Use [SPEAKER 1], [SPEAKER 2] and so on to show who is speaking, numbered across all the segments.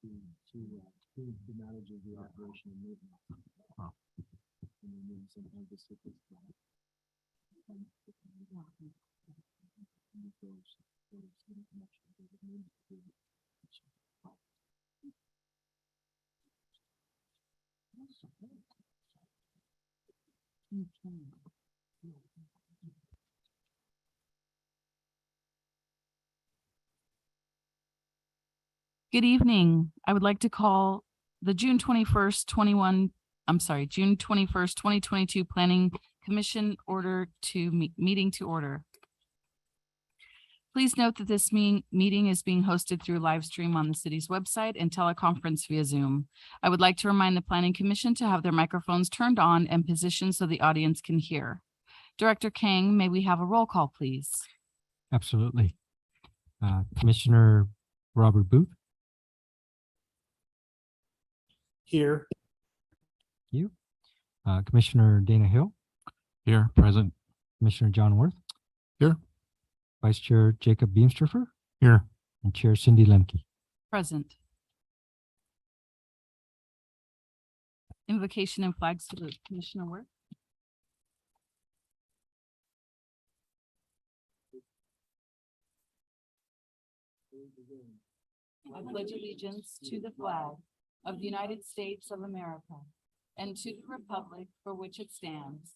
[SPEAKER 1] who manages the operation and maintenance. And then maybe sometimes the city is
[SPEAKER 2] Good evening. I would like to call the June 21st, 2022 Planning Commission meeting to order. Please note that this meeting is being hosted through live stream on the city's website and teleconference via Zoom. I would like to remind the Planning Commission to have their microphones turned on and positioned so the audience can hear. Director Kang, may we have a roll call, please?
[SPEAKER 3] Absolutely. Commissioner Robert Booth.
[SPEAKER 1] here.
[SPEAKER 3] You. Commissioner Dana Hill.
[SPEAKER 4] Here, present.
[SPEAKER 3] Commissioner John Worth.
[SPEAKER 4] Here.
[SPEAKER 3] Vice Chair Jacob Beamsterfer.
[SPEAKER 4] Here.
[SPEAKER 3] And Chair Cindy Lemke.
[SPEAKER 2] Present. Invocation and flag salute. Commissioner Worth. I pledge allegiance to the flag of the United States of America and to the republic for which it stands,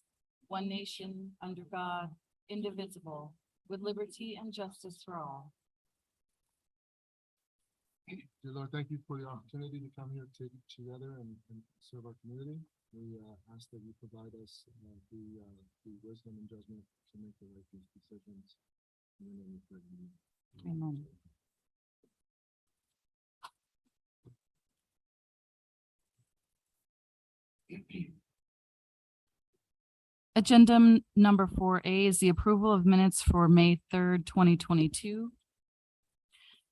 [SPEAKER 2] one nation, under God, indivisible, with liberty and justice for all.
[SPEAKER 1] Dear Lord, thank you for the opportunity to come here together and serve our community. We ask that you provide us the wisdom and judgment to make the right decisions.
[SPEAKER 2] Amen. Agenda number 4A is the approval of minutes for May 3rd, 2022.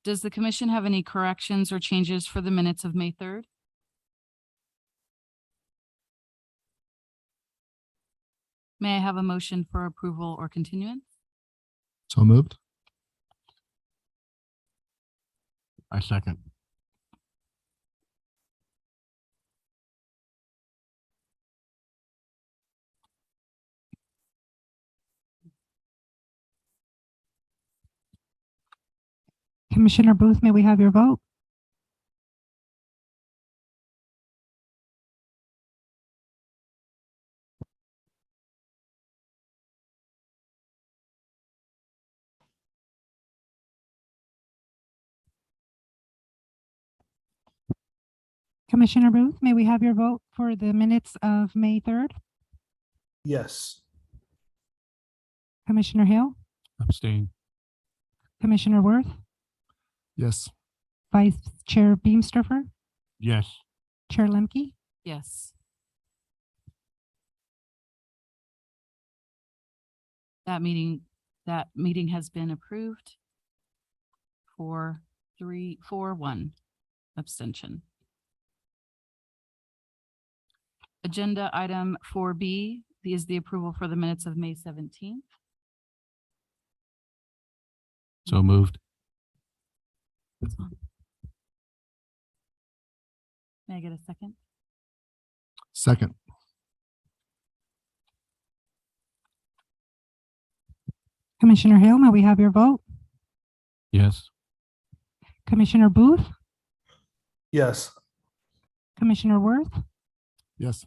[SPEAKER 2] Does the commission have any corrections or changes for the minutes of May 3rd? May I have a motion for approval or continuance?
[SPEAKER 4] So moved. I second.
[SPEAKER 5] Commissioner Booth, may we have your vote? Commissioner Booth, may we have your vote for the minutes of May 3rd?
[SPEAKER 1] Yes.
[SPEAKER 5] Commissioner Hill,
[SPEAKER 4] Abstain.
[SPEAKER 5] Commissioner Worth,
[SPEAKER 4] Yes.
[SPEAKER 5] Vice Chair Beamsterfer,
[SPEAKER 4] Yes.
[SPEAKER 5] Chair Lemke.
[SPEAKER 2] Yes. That meeting has been approved for 3-4-1 abstention. Agenda item 4B is the approval for the minutes of May 17th.
[SPEAKER 4] So moved.
[SPEAKER 2] May I get a second?
[SPEAKER 4] Second.
[SPEAKER 5] Commissioner Hill, may we have your vote?
[SPEAKER 4] Yes.
[SPEAKER 5] Commissioner Booth,
[SPEAKER 1] Yes.
[SPEAKER 5] Commissioner Worth,
[SPEAKER 4] Yes.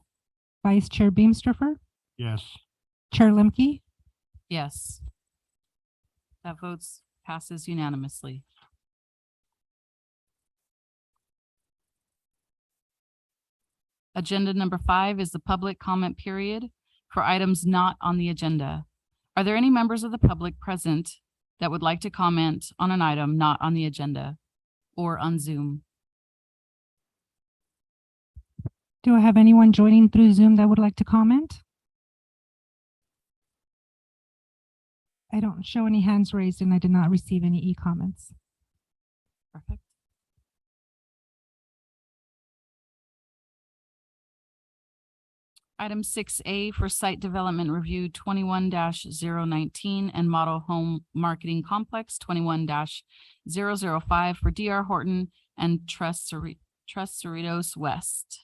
[SPEAKER 5] Vice Chair Beamsterfer,
[SPEAKER 4] Yes.
[SPEAKER 5] Chair Lemke.
[SPEAKER 2] Yes. That votes passes unanimously. Agenda number 5 is the public comment period for items not on the agenda. Are there any members of the public present that would like to comment on an item not on the agenda or on Zoom?
[SPEAKER 5] Do I have anyone joining through Zoom that would like to comment? I don't show any hands raised and I did not receive any e-comments.
[SPEAKER 2] Perfect. Item 6A for Site Development Review 21-019 and Model Home Marketing Complex 21-005 for DR Horton and Trust Cerritos West.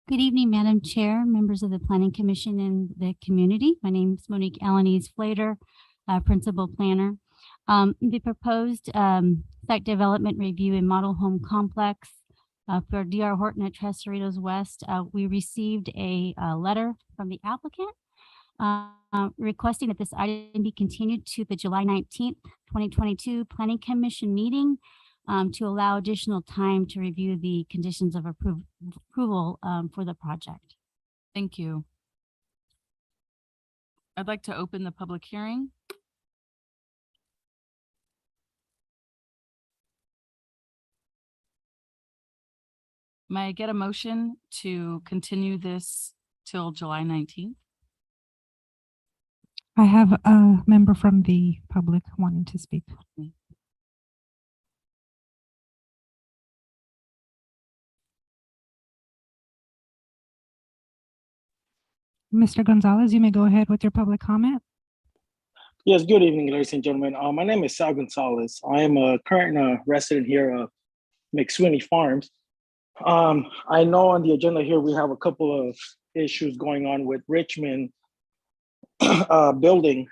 [SPEAKER 6] Good evening, Madam Chair, members of the Planning Commission and the community. My name is Monique Alanis Flater, Principal Planner. The proposed site development review and model home complex for DR Horton at Trust Cerritos West. We received a letter from the applicant requesting that this item be continued to the July 19th, 2022 Planning Commission meeting to allow additional time to review the conditions of approval for the project.
[SPEAKER 2] Thank you. I'd like to open the public hearing. May I get a motion to continue this till July 19th?
[SPEAKER 5] I have a member from the public wanting to speak. Mr. Gonzalez, you may go ahead with your public comment.
[SPEAKER 7] Yes, good evening, ladies and gentlemen. My name is Sal Gonzalez. I am a current resident here of McSweeney Farms. I know on the agenda here we have a couple of issues going on with Richmond building.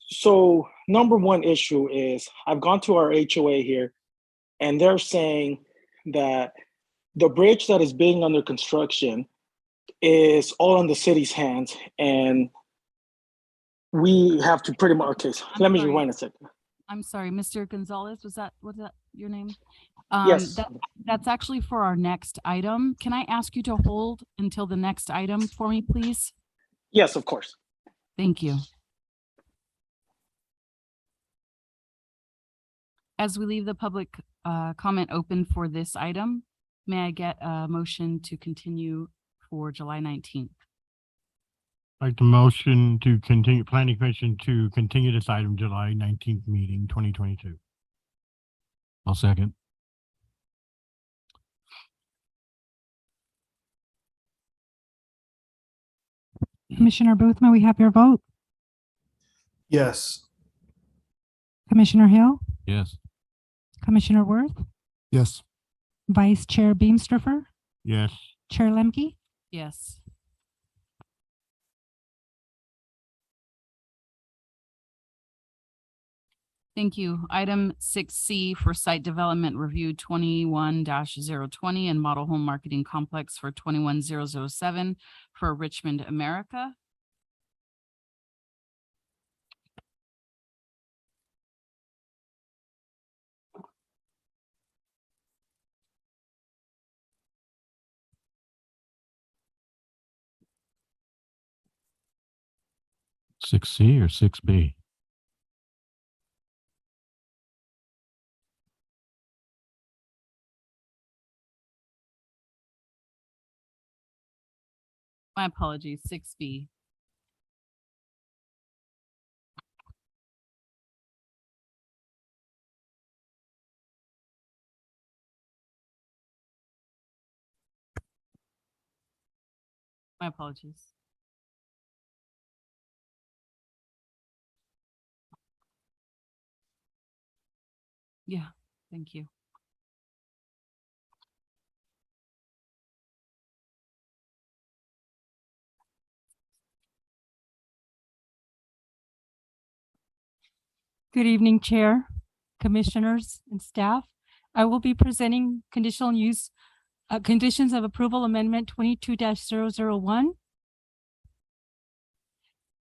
[SPEAKER 7] So number one issue is I've gone to our HOA here and they're saying that the bridge that is being under construction is all in the city's hands and we have to pretty much, okay, so let me
[SPEAKER 2] sorry.
[SPEAKER 7] rewind a second.
[SPEAKER 2] I'm sorry, Mr. Gonzalez, was that your name?
[SPEAKER 7] Yes.
[SPEAKER 2] That's actually for our next item. Can I ask you to hold until the next item for me, please?
[SPEAKER 7] Yes, of course.
[SPEAKER 2] Thank you. As we leave the public comment open for this item, may I get a motion to continue for July 19th?
[SPEAKER 4] Like the motion to continue, Planning Commission to continue this item July 19th meeting, 2022. I'll second.
[SPEAKER 5] Commissioner Booth, may we have your vote?
[SPEAKER 8] Yes.
[SPEAKER 5] Commissioner Hill,
[SPEAKER 4] Yes.
[SPEAKER 5] Commissioner Worth,
[SPEAKER 4] Yes.
[SPEAKER 5] Vice Chair Beamstriffer,
[SPEAKER 4] Yes.
[SPEAKER 5] Chair Lemke.
[SPEAKER 2] Yes. Thank you. Item 6C for site development review 21-020 and model home marketing complex for 21007 for Richmond, America.
[SPEAKER 4] Six C or 6B?
[SPEAKER 2] My apologies, 6B. My apologies. Yeah, thank you.
[SPEAKER 9] Good evening, Chair, Commissioners, and staff. I will be presenting conditional use conditions of approval amendment 22-001.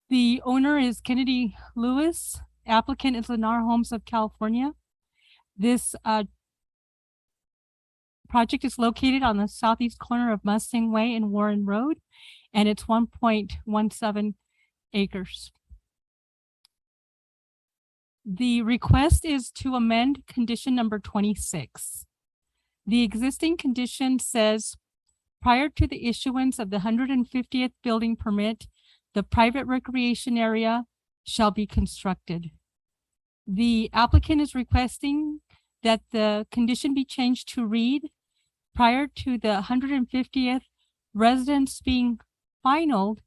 [SPEAKER 9] The owner is Kennedy Lewis. Applicant is Lennar Homes of California. This project is located on the southeast corner of Mustang Way and Warren Road, and it's 1.17 acres. The request is to amend condition number 26. The existing condition says, prior to the issuance of the 150th building permit, the private recreation area shall be constructed. The applicant is requesting that the condition be changed to read, prior to the 150th residence being finalized,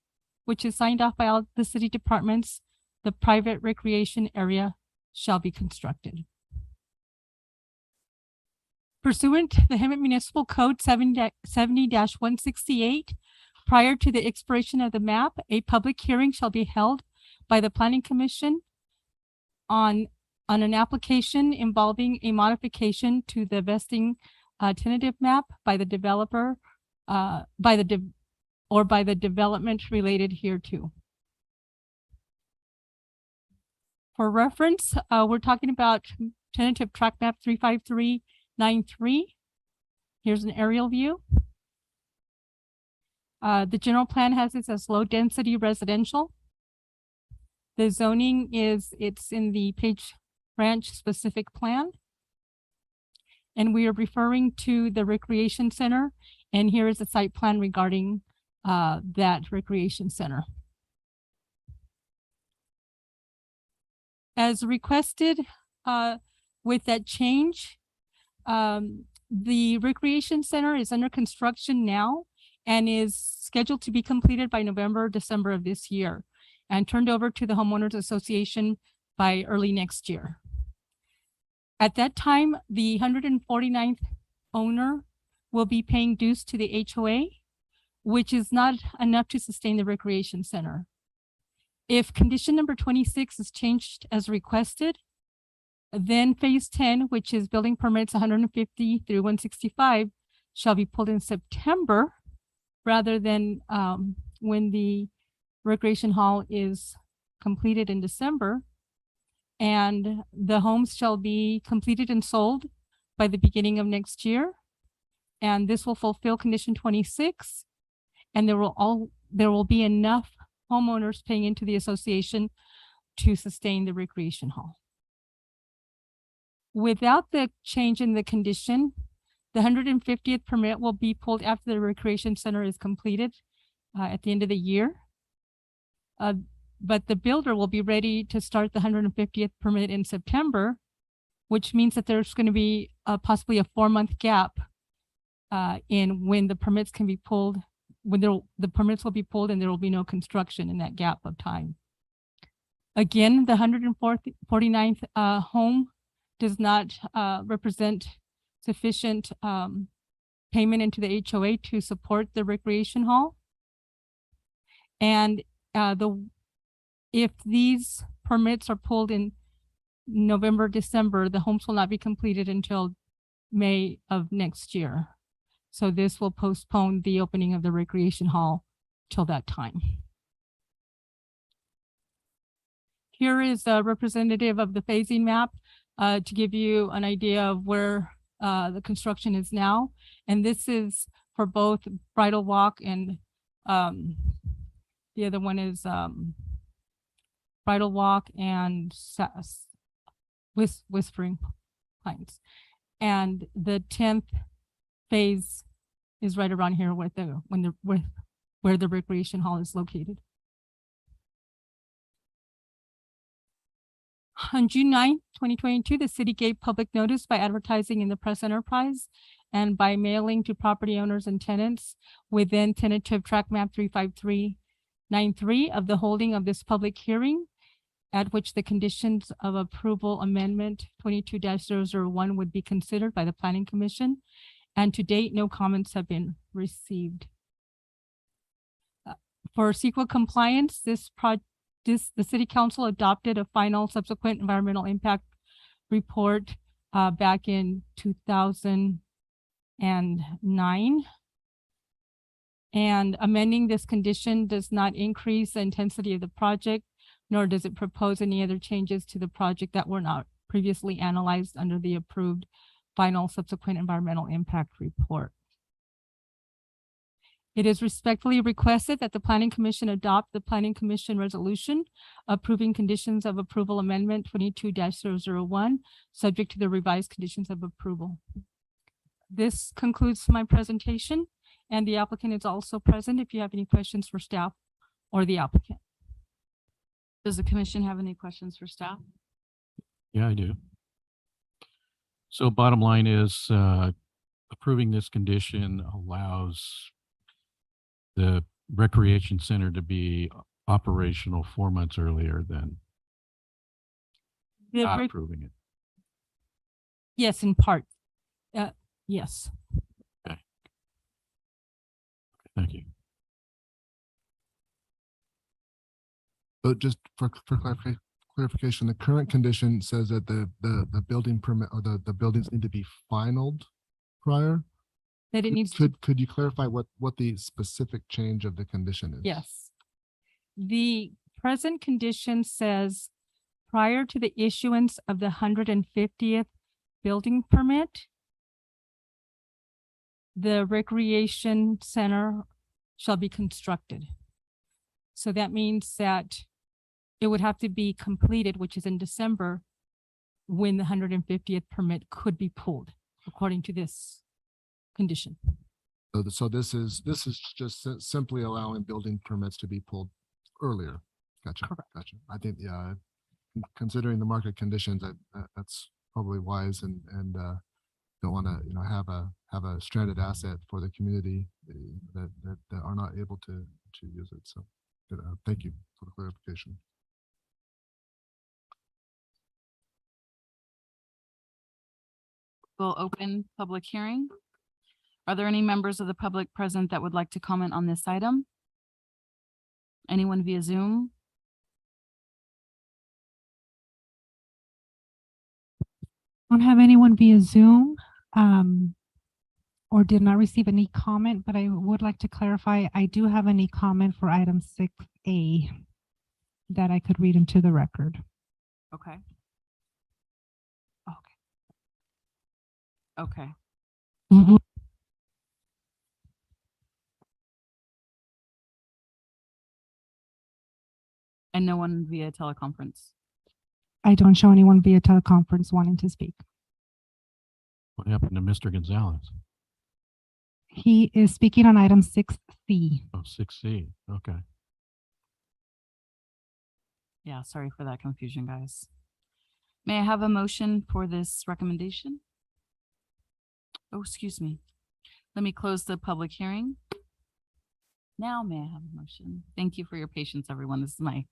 [SPEAKER 9] which is signed off by all the city departments, the private recreation area shall be constructed. Pursuant to the Hemet Municipal Code 70-168, prior to the expiration of the map, a public hearing shall be held by the Planning Commission on an application involving a modification to the vesting tentative map by the developer, by the development related hereto. For reference, we're talking about tentative track map 35393. Here's an aerial view. The general plan has this as low density residential. The zoning it's in the Page Ranch specific plan. And we are referring to the recreation center. And here is a site plan regarding that recreation center. As requested with that change, the recreation center is under construction now and is scheduled to be completed by November, December of this year and turned over to the Homeowners Association by early next year. At that time, the 149th owner will be paying dues to the HOA, which is not enough to sustain the recreation center. If condition number 26 is changed as requested, then phase 10, which is building permits 150 through 165, shall be pulled in September rather than when the recreation hall is completed in December. And the homes shall be completed and sold by the beginning of next year. And this will fulfill condition 26. And there will be enough homeowners paying into the association to sustain the recreation hall. Without the change in the condition, the 150th permit will be pulled after the recreation center is completed at the end of the year. But the builder will be ready to start the 150th permit in September, which means that there's going to be possibly a 4-month gap in when the permits can be pulled, when the permits will be pulled and there will be no construction in that gap of time. Again, the 149th home does not represent sufficient payment into the HOA to support the recreation hall. And if these permits are pulled in November, December, the homes will not be completed until May of next year. So this will postpone the opening of the recreation hall till that time. Here is a representative of the phasing map to give you an idea of where the construction is now. And this is for both Bridal Walk and the other one is Bridal Walk and Whispering Pines. And the 10th phase is right around here where the recreation hall is located. On June 9, 2022, the city gave public notice by advertising in the press enterprise and by mailing to property owners and tenants within tentative track map 35393 of the holding of this public hearing, at which the conditions of approval amendment 22-001 would be considered by the Planning Commission. And to date, no comments have been received. For CEQA compliance, the City Council adopted a final subsequent environmental impact report back in 2009. And amending this condition does not increase the intensity of the project, nor does it propose any other changes to the project that were not previously analyzed under the approved final subsequent environmental impact report. It is respectfully requested that the Planning Commission adopt the Planning Commission resolution approving conditions of approval amendment 22-001, subject to the revised conditions of approval. This concludes my presentation, and the applicant is also present if you have any questions for staff or the applicant.
[SPEAKER 2] Does the commission have any questions for staff?
[SPEAKER 4] Yeah, I do. So bottom line is approving this condition allows the recreation center to be operational 4 months earlier than.
[SPEAKER 9] The
[SPEAKER 4] not
[SPEAKER 9] re-
[SPEAKER 4] approving it.
[SPEAKER 9] Yes, in part. Yes.
[SPEAKER 4] Thank you.
[SPEAKER 1] But just for clarification, the current condition says that the building permit or the buildings need to be finalized prior.
[SPEAKER 9] That it needs to,
[SPEAKER 1] Could you clarify what the specific change of the condition is?
[SPEAKER 9] yes. The present condition says prior to the issuance of the 150th building permit, the recreation center shall be constructed. So that means that it would have to be completed, which is in December, when the 150th permit could be pulled, according to this condition.
[SPEAKER 1] So this is just simply allowing building permits to be pulled earlier. Gotcha.
[SPEAKER 9] Correct.
[SPEAKER 1] Gotcha. I think, yeah, considering the market conditions, that's probably wise and don't want to, have a stranded asset for the community that are not able to use it. So thank you for the clarification.
[SPEAKER 2] We'll open public hearing. Are there any members of the public present that would like to comment on this item? Anyone via Zoom?
[SPEAKER 5] Don't have anyone via Zoom, or did not receive any comment, but I would like to clarify, I do have any comment for item 6A that I could read into the record.
[SPEAKER 2] Okay. Okay. And no one via teleconference.
[SPEAKER 5] I don't show anyone via teleconference wanting to speak.
[SPEAKER 4] What happened to Mr. Gonzalez?
[SPEAKER 5] He is speaking on item 6C.
[SPEAKER 4] Oh, 6C. Okay.
[SPEAKER 2] Yeah, sorry for that confusion, guys. May I have a motion for this recommendation? Oh, excuse me. Let me close the public hearing. Now may I have a motion? Thank you for your patience, everyone. This is my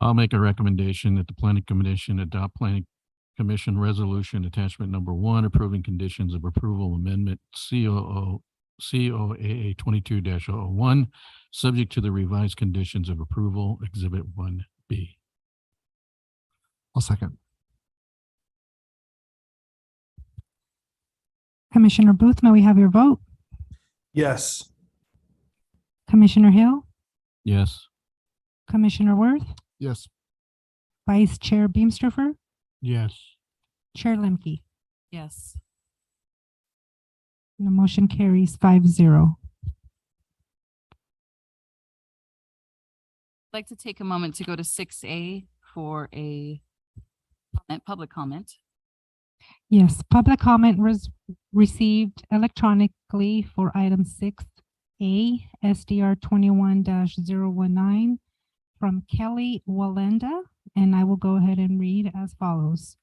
[SPEAKER 4] I'll make a recommendation that the planning commission adopt planning commission resolution attachment number 1, approving conditions of approval amendment COAA 22-001, subject to the revised conditions of approval, exhibit 1B.
[SPEAKER 1] I'll second.
[SPEAKER 5] Commissioner Booth, may we have your vote?
[SPEAKER 8] Yes.
[SPEAKER 5] Commissioner Hill,
[SPEAKER 4] Yes.
[SPEAKER 5] Commissioner Worth,
[SPEAKER 1] Yes.
[SPEAKER 5] Vice Chair Beamsterfer,
[SPEAKER 4] Yes.
[SPEAKER 5] Chair Lemke.
[SPEAKER 2] yes.
[SPEAKER 5] And the motion carries 5-0.
[SPEAKER 2] I'd like to take a moment to go to 6A for a public comment.
[SPEAKER 5] Yes, public comment was received electronically for item 6A, SDR 21-019 from Kelly Walenda, and I will go ahead and read as follows.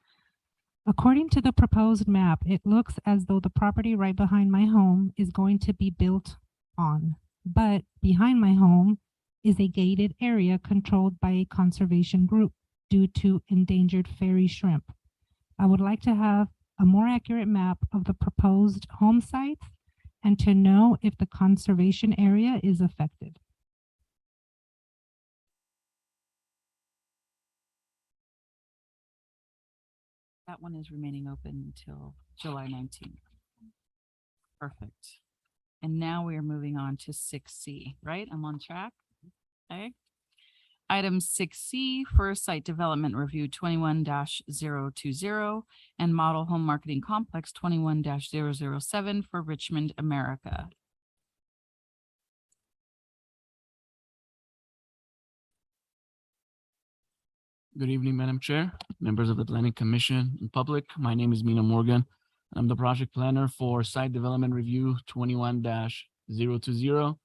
[SPEAKER 5] According to the proposed map, it looks as though the property right behind my home is going to be built on, but behind my home is a gated area controlled by a conservation group due to endangered fairy shrimp. I would like to have a more accurate map of the proposed home sites and to know if the conservation area is affected.
[SPEAKER 2] That one is remaining open until July 19th. Perfect. And now we are moving on to 6C, right? I'm on track. Okay. Item 6C for site development review 21-020 and model home marketing complex 21-007 for Richmond, America.
[SPEAKER 10] Good evening, Madam Chair, members of the Planning Commission and public. My name is Mina Morgan. I'm the project planner for Site Development Review 21-020,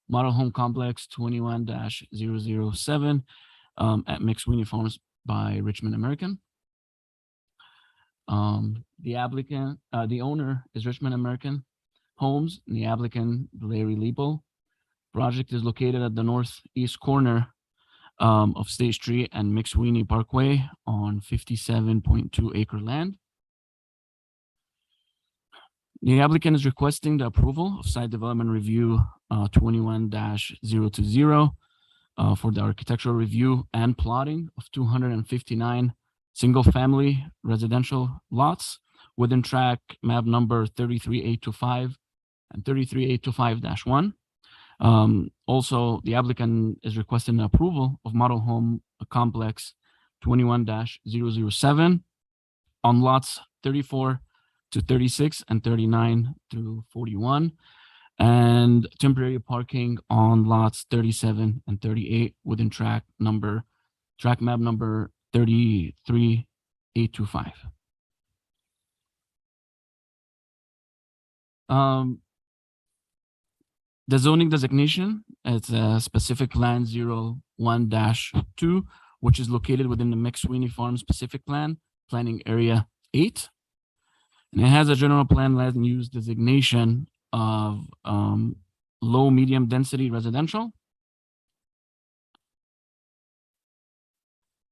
[SPEAKER 10] Model Home Complex 21-007 at McSweeney Farms by Richmond American. The applicant, the owner is Richmond American homes in the applicant Larry Leopold. Project is located at the northeast corner of State Street and McSweeney Parkway on 57.2 acre land. The applicant is requesting the approval of site development review 21-020 for the architectural review and plotting of 259 single-family residential lots within track map number 33825 and 33825-1. Also, the applicant is requesting approval of model home complex 21-007 on lots 34 to 36 and 39 through 41, and temporary parking on lots 37 and 38 within track map number 33825. The zoning designation, it's a specific land 01-2, which is located within the McSweeney Farm specific plan, planning area 8. And it has a general plan land use designation of low medium density residential.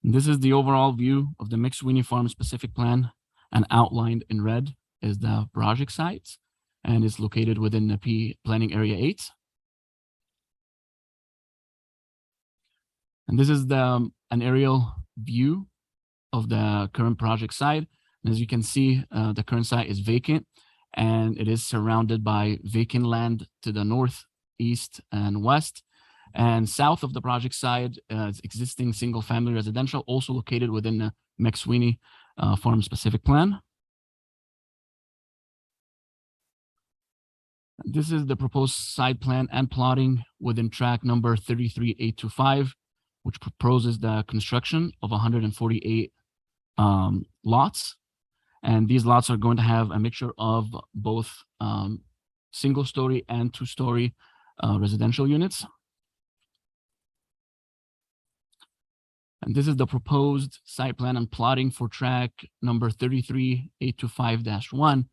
[SPEAKER 10] And this is the overall view of the McSweeney Farm specific plan, and outlined in red is the project site, and it's located within the planning area 8. And this is an aerial view of the current project site. And as you can see, the current site is vacant, and it is surrounded by vacant land to the north, east, and west. And south of the project site is existing single-family residential, also located within the McSweeney Farm specific plan. This is the proposed site plan and plotting within track number 33825, which proposes the construction of 148 lots. And these lots are going to have a mixture of both single-story and two-story residential units. And this is the proposed site plan and plotting for track number 33825-1,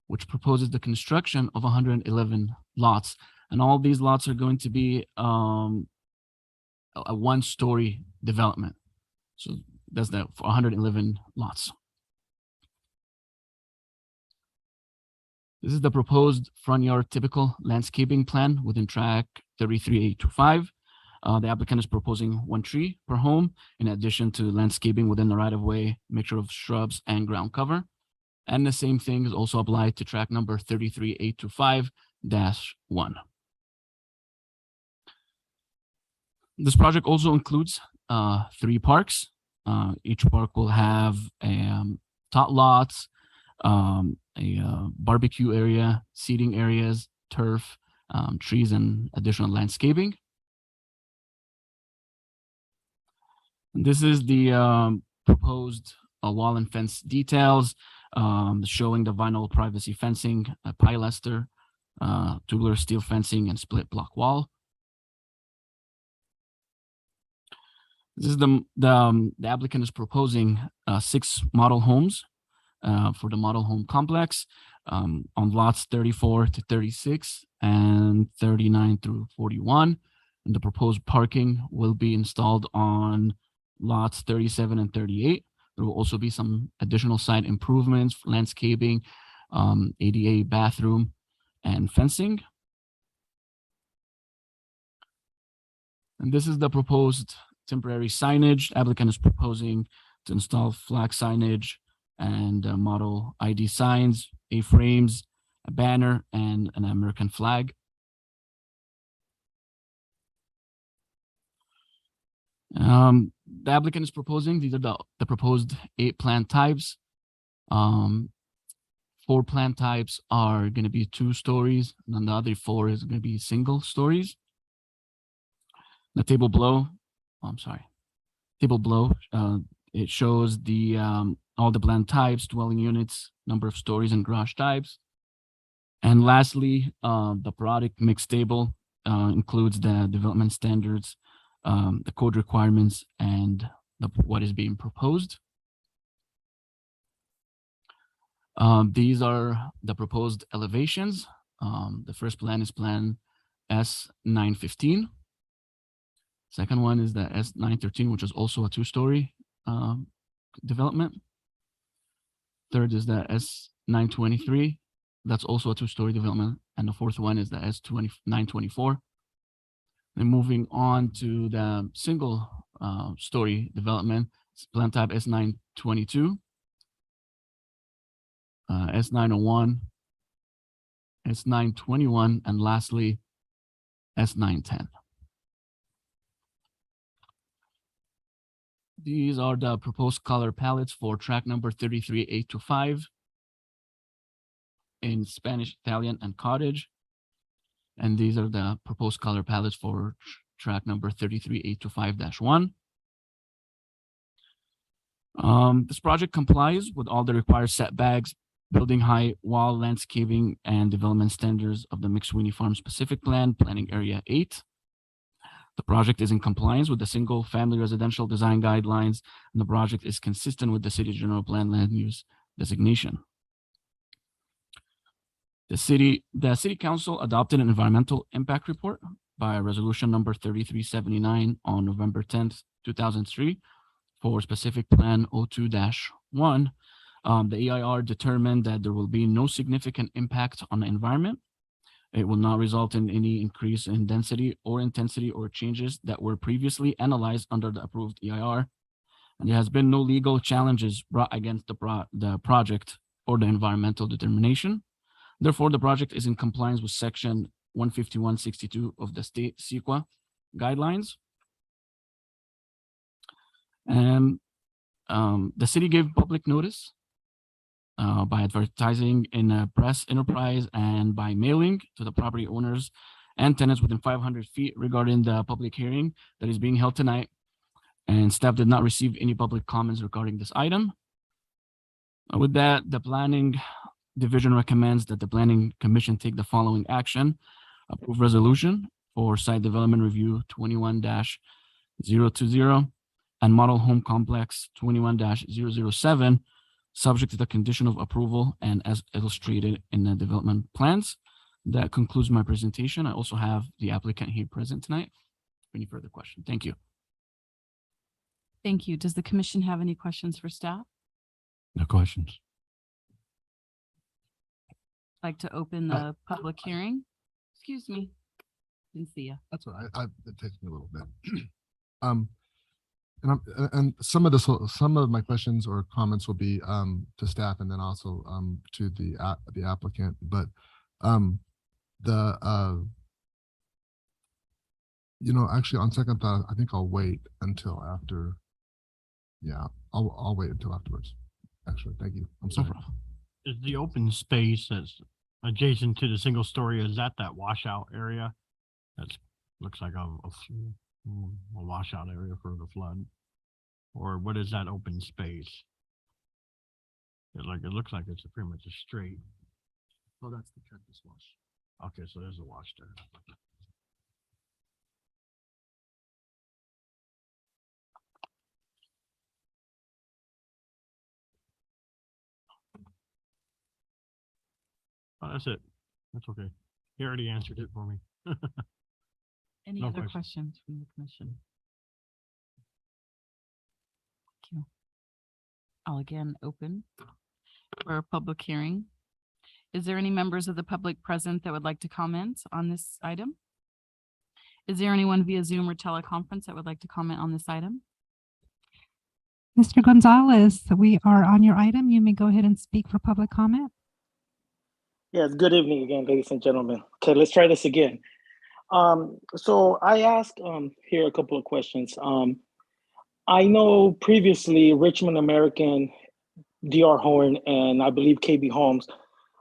[SPEAKER 10] which proposes the construction of 111 lots. And all these lots are going to be a one-story development. So that's the 111 lots. This is the proposed front yard typical landscaping plan within track 33825. The applicant is proposing 1 tree per home, in addition to landscaping within the right-of-way, mixture of shrubs and ground cover. And the same thing is also applied to track number 33825-1. This project also includes 3 parks. Each park will have tot lots, a barbecue area, seating areas, turf, trees, and additional landscaping. And this is the proposed wall and fence details, showing the vinyl privacy fencing, pilaster, tubular steel fencing, and split block wall. This is the applicant is proposing 6 model homes for the model home complex on lots 34 to 36 and 39 through 41. And the proposed parking will be installed on lots 37 and 38. There will also be some additional site improvements, landscaping, ADA bathroom, and fencing. And this is the proposed temporary signage. Applicant is proposing to install flag signage and model ID signs, A-frames, a banner, and an American flag. The applicant is proposing, these are the proposed 8 plant types. 4 plant types are going to be 2 stories, and then the other 4 is going to be single stories. The table below, it shows the all the plant types, dwelling units, number of stories, and garage types. And lastly, the product mix table includes the development standards, the code requirements, and what is being proposed. These are the proposed elevations The first plan is Plan S915. Second one is the S913, which is also a two-story development. Third is the S923. That's also a two-story development. And the fourth one is the S924. Then moving on to the single story development, plan type S922, S901, S921, and lastly, S910. These are the proposed color palettes for track number 33A25 in Spanish, Italian, and cottage. And these are the proposed color palettes for track number 33A25-1. This project complies with all the required setbacks, building height, wall landscaping, and development standards of the McSweeney Farm Specific Plan, Planning Area 8. The project is in compliance with the single family residential design guidelines, and the project is consistent with the city general plan land use designation. The city council adopted an environmental impact report by resolution number 3379 on November 10th, 2003 for specific plan 02-1. The EIR determined that there will be no significant impact on the environment. It will not result in any increase in density or intensity or changes that were previously analyzed under the approved EIR. And there has been no legal challenges brought against the project or the environmental determination. Therefore, the project is in compliance with section 151.62 of the state CEQA guidelines. And the city gave public notice by advertising in a press enterprise and by mailing to the property owners and tenants within 500 feet regarding the public hearing that is being held tonight. And staff did not receive any public comments regarding this item. With that, the planning division recommends that the planning commission take the following action: approve resolution for site development review 21-020 and model home complex 21-007, subject to the condition of approval and as illustrated in the development plans. That concludes my presentation. I also have the applicant here present tonight. Any further questions? Thank you.
[SPEAKER 2] Thank you. Does the commission have any questions for staff?
[SPEAKER 4] No questions.
[SPEAKER 2] Like to open the public hearing? Excuse me. Didn't see you.
[SPEAKER 1] That's all right. It takes me a little bit. And some of my questions or comments will be to staff and then also to the applicant. But actually on second thought, I think I'll wait until after. Yeah, I'll wait until afterwards. Actually, thank you. I'm sorry.
[SPEAKER 4] Is the open space that's adjacent to the single story, is that washout area? That looks like a washout area for the flood. Or what is that open space? It looks like it's pretty much a straight.
[SPEAKER 1] Oh, that's the cactus wash.
[SPEAKER 4] Okay, so there's a wash there. Oh, that's it. That's okay. He already answered it for me.
[SPEAKER 2] Any
[SPEAKER 4] No
[SPEAKER 2] other
[SPEAKER 4] question.
[SPEAKER 2] questions from the commission? Thank you. I'll again open for a public hearing. Is there any members of the public present that would like to comment on this item? Is there anyone via Zoom or teleconference that would like to comment on this item?
[SPEAKER 5] Mr. Gonzalez, we are on your item. You may go ahead and speak for public comment.
[SPEAKER 7] Yes, good evening again, ladies and gentlemen. Okay, let's try this again. So I asked here a couple of questions. I know previously Richmond American, DR Horton, and I believe KB Homes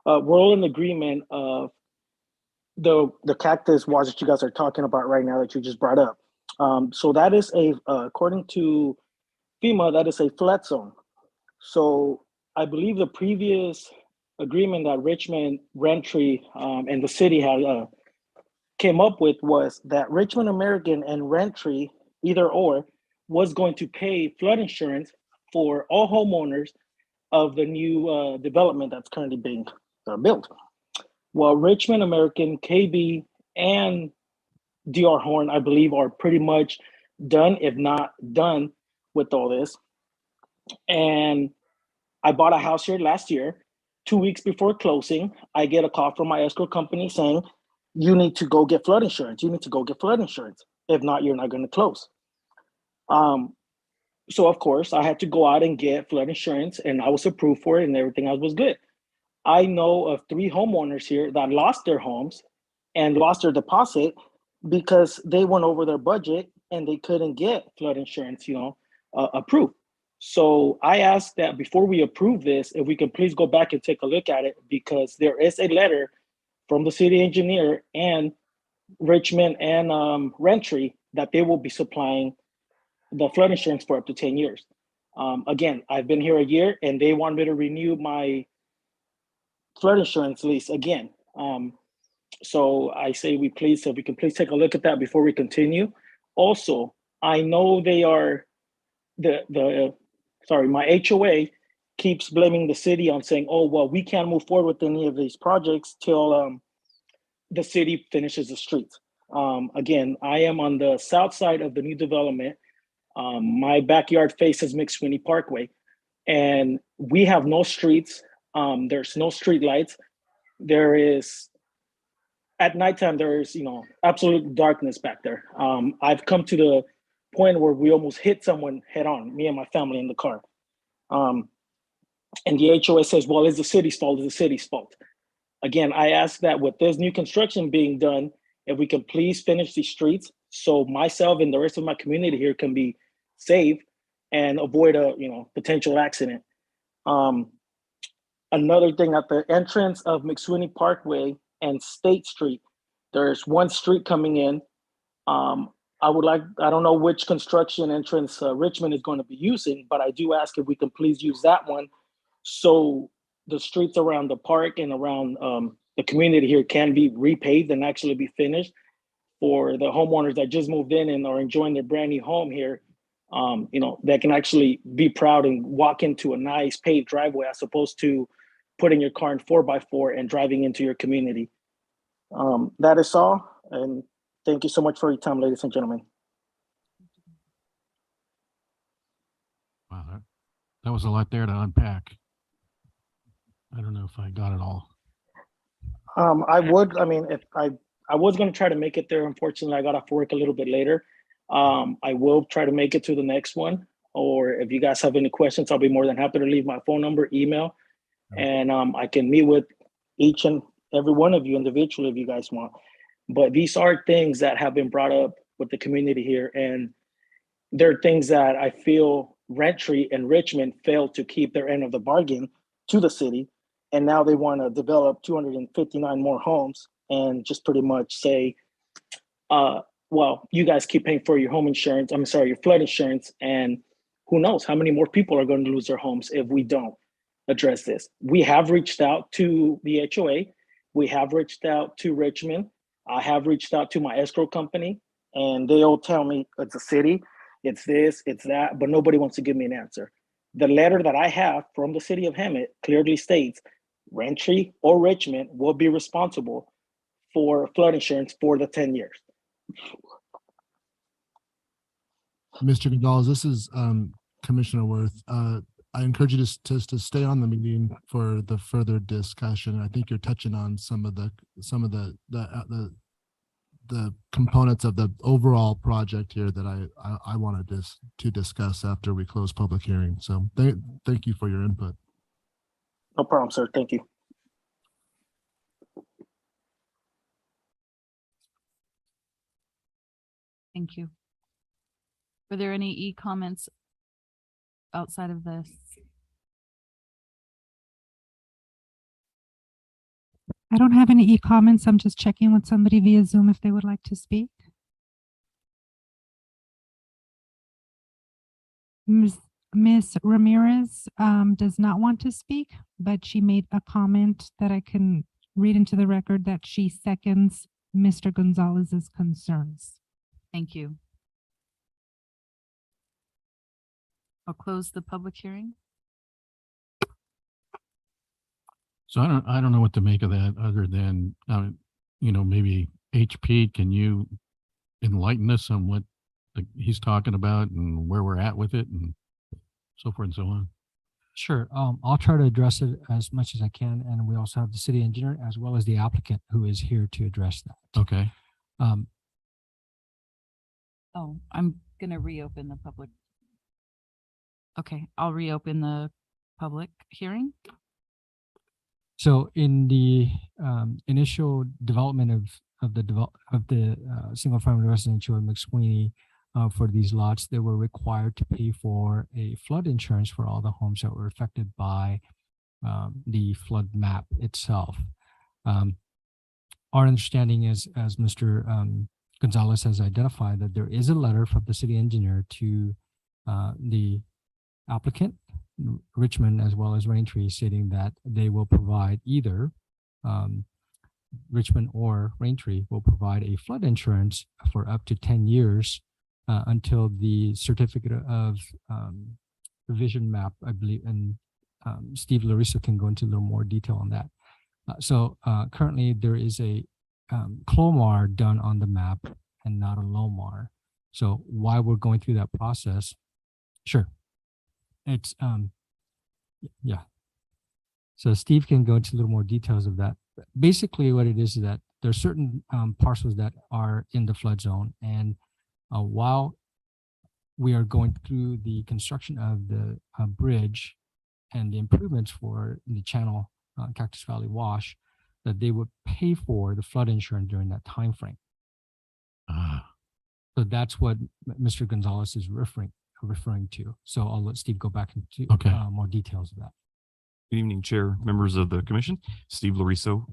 [SPEAKER 7] were all in agreement of the cactus wash that you guys are talking about right now that you just brought up. So that is according to FEMA, that is a flood zone. So I believe the previous agreement that Richmond, Rentry, and the city had came up with was that Richmond American and Rentry, either or, was going to pay flood insurance for all homeowners of the new development that's currently being built. Well, Richmond American, KB, and DR Horn, I believe, are pretty much done, if not done, with all this. And I bought a house here last year. 2 weeks before closing, I get a call from my escrow company saying, you need to go get flood insurance. You need to go get flood insurance. If not, you're not going to close. So of course, I had to go out and get flood insurance, and I was approved for it, and everything else was good. I know of 3 homeowners here that lost their homes and lost their deposit because they went over their budget and they couldn't get flood insurance, approved. So I asked that before we approve this, if we can please go back and take a look at it, because there is a letter from the city engineer and Richmond and Rentry that they will be supplying the flood insurance for up to 10 years. Again, I've been here a year and they want me to renew my flood insurance lease again. So I say if we can please take a look at that before we continue. Also, I know they are my HOA keeps blaming the city on saying, oh, well, we can't move forward with any of these projects till the city finishes the streets. Again, I am on the south side of the new development. My backyard faces McSweeney Parkway, and we have no streets. There's no street lights. There is, at nighttime, there's, absolute darkness back there. I've come to the point where we almost hit someone head on, me and my family in the car. And the HOA says, well, it's the city's fault, it's the city's fault. Again, I ask that with this new construction being done, if we can please finish these streets so myself and the rest of my community here can be safe and avoid a potential accident. Another thing, at the entrance of McSweeney Parkway and State Street, there's one street coming in. I don't know which construction entrance Richmond is going to be using, but I do ask if we can please use that one so the streets around the park and around the community here can be repaved and actually be finished for the homeowners that just moved in and are enjoying their brand new home here. That can actually be proud and walk into a nice paved driveway as opposed to putting your car in 4x4 and driving into your community. That is all. And thank you so much for your time, ladies and gentlemen.
[SPEAKER 4] Wow, that was a lot there to unpack. I don't know if I got it all.
[SPEAKER 7] I was going to try to make it there. Unfortunately, I got off work a little bit later. I will try to make it to the next one. Or if you guys have any questions, I'll be more than happy to leave my phone number, email, and I can meet with each and every one of you individually if you guys want. But these are things that have been brought up with the community here, and they're things that I feel Rentry and Richmond failed to keep their end of the bargain to the city, and now they want to develop 259 more homes and just pretty much say, well, you guys keep paying for your your flood insurance, and who knows how many more people are going to lose their homes if we don't address this. We have reached out to the HOA. We have reached out to Richmond. I have reached out to my escrow company, and they all tell me it's a city, it's this, it's that, but nobody wants to give me an answer. The letter that I have from the city of Hemet clearly states Rentry or Richmond will be responsible for flood insurance for the 10 years.
[SPEAKER 8] Mr. Gonzalez, this is Commissioner Worth. I encourage you to stay on the meeting for the further discussion. I think you're touching on some of the components of the overall project here that I wanted to discuss after we close public hearing. So thank you for your input.
[SPEAKER 7] No problem, sir. Thank you.
[SPEAKER 2] Thank you. Were there any e-comments outside of this?
[SPEAKER 5] I don't have any e-comments. I'm just checking with somebody via Zoom if they would like to speak. Ms. Ramirez does not want to speak, but she made a comment that I can read into the record that she seconds Mr. Gonzalez's concerns.
[SPEAKER 2] Thank you. I'll close the public hearing.
[SPEAKER 4] So I don't know what to make of that other than, maybe HP, can you enlighten us on what he's talking about and where we're at with it and so forth and so on?
[SPEAKER 3] Sure. I'll try to address it as much as I can. And we also have the city engineer as well as the applicant who is here to address that.
[SPEAKER 4] Okay.
[SPEAKER 2] Oh, I'm gonna reopen the public. Okay, I'll reopen the public hearing.
[SPEAKER 3] So in the initial development of the single family residential in McSweeney, for these lots, they were required to pay for a flood insurance for all the homes that were affected by the flood map itself. Our understanding is, as Mr. Gonzalez has identified, that there is a letter from the city engineer to the applicant, Richmond, as well as Raintree, stating that they will provide either Richmond or Raintree will provide a flood insurance for up to 10 years until the certificate of revision map, I believe, and Steve Larissa can go into a little more detail on that. So currently there is a Clomar done on the map and not a Lomar. So while we're going through that process, sure. It's, yeah. So Steve can go into a little more details of that. Basically what it is that there are certain parcels that are in the flood zone. And while we are going through the construction of the bridge and the improvements for the channel Cactus Valley Wash, that they would pay for the flood insurance during that time frame. So that's what Mr. Gonzalez is referring to. So I'll let Steve go back into more details of that.
[SPEAKER 11] Good evening, Chair, members of the Commission, Steve Lariso.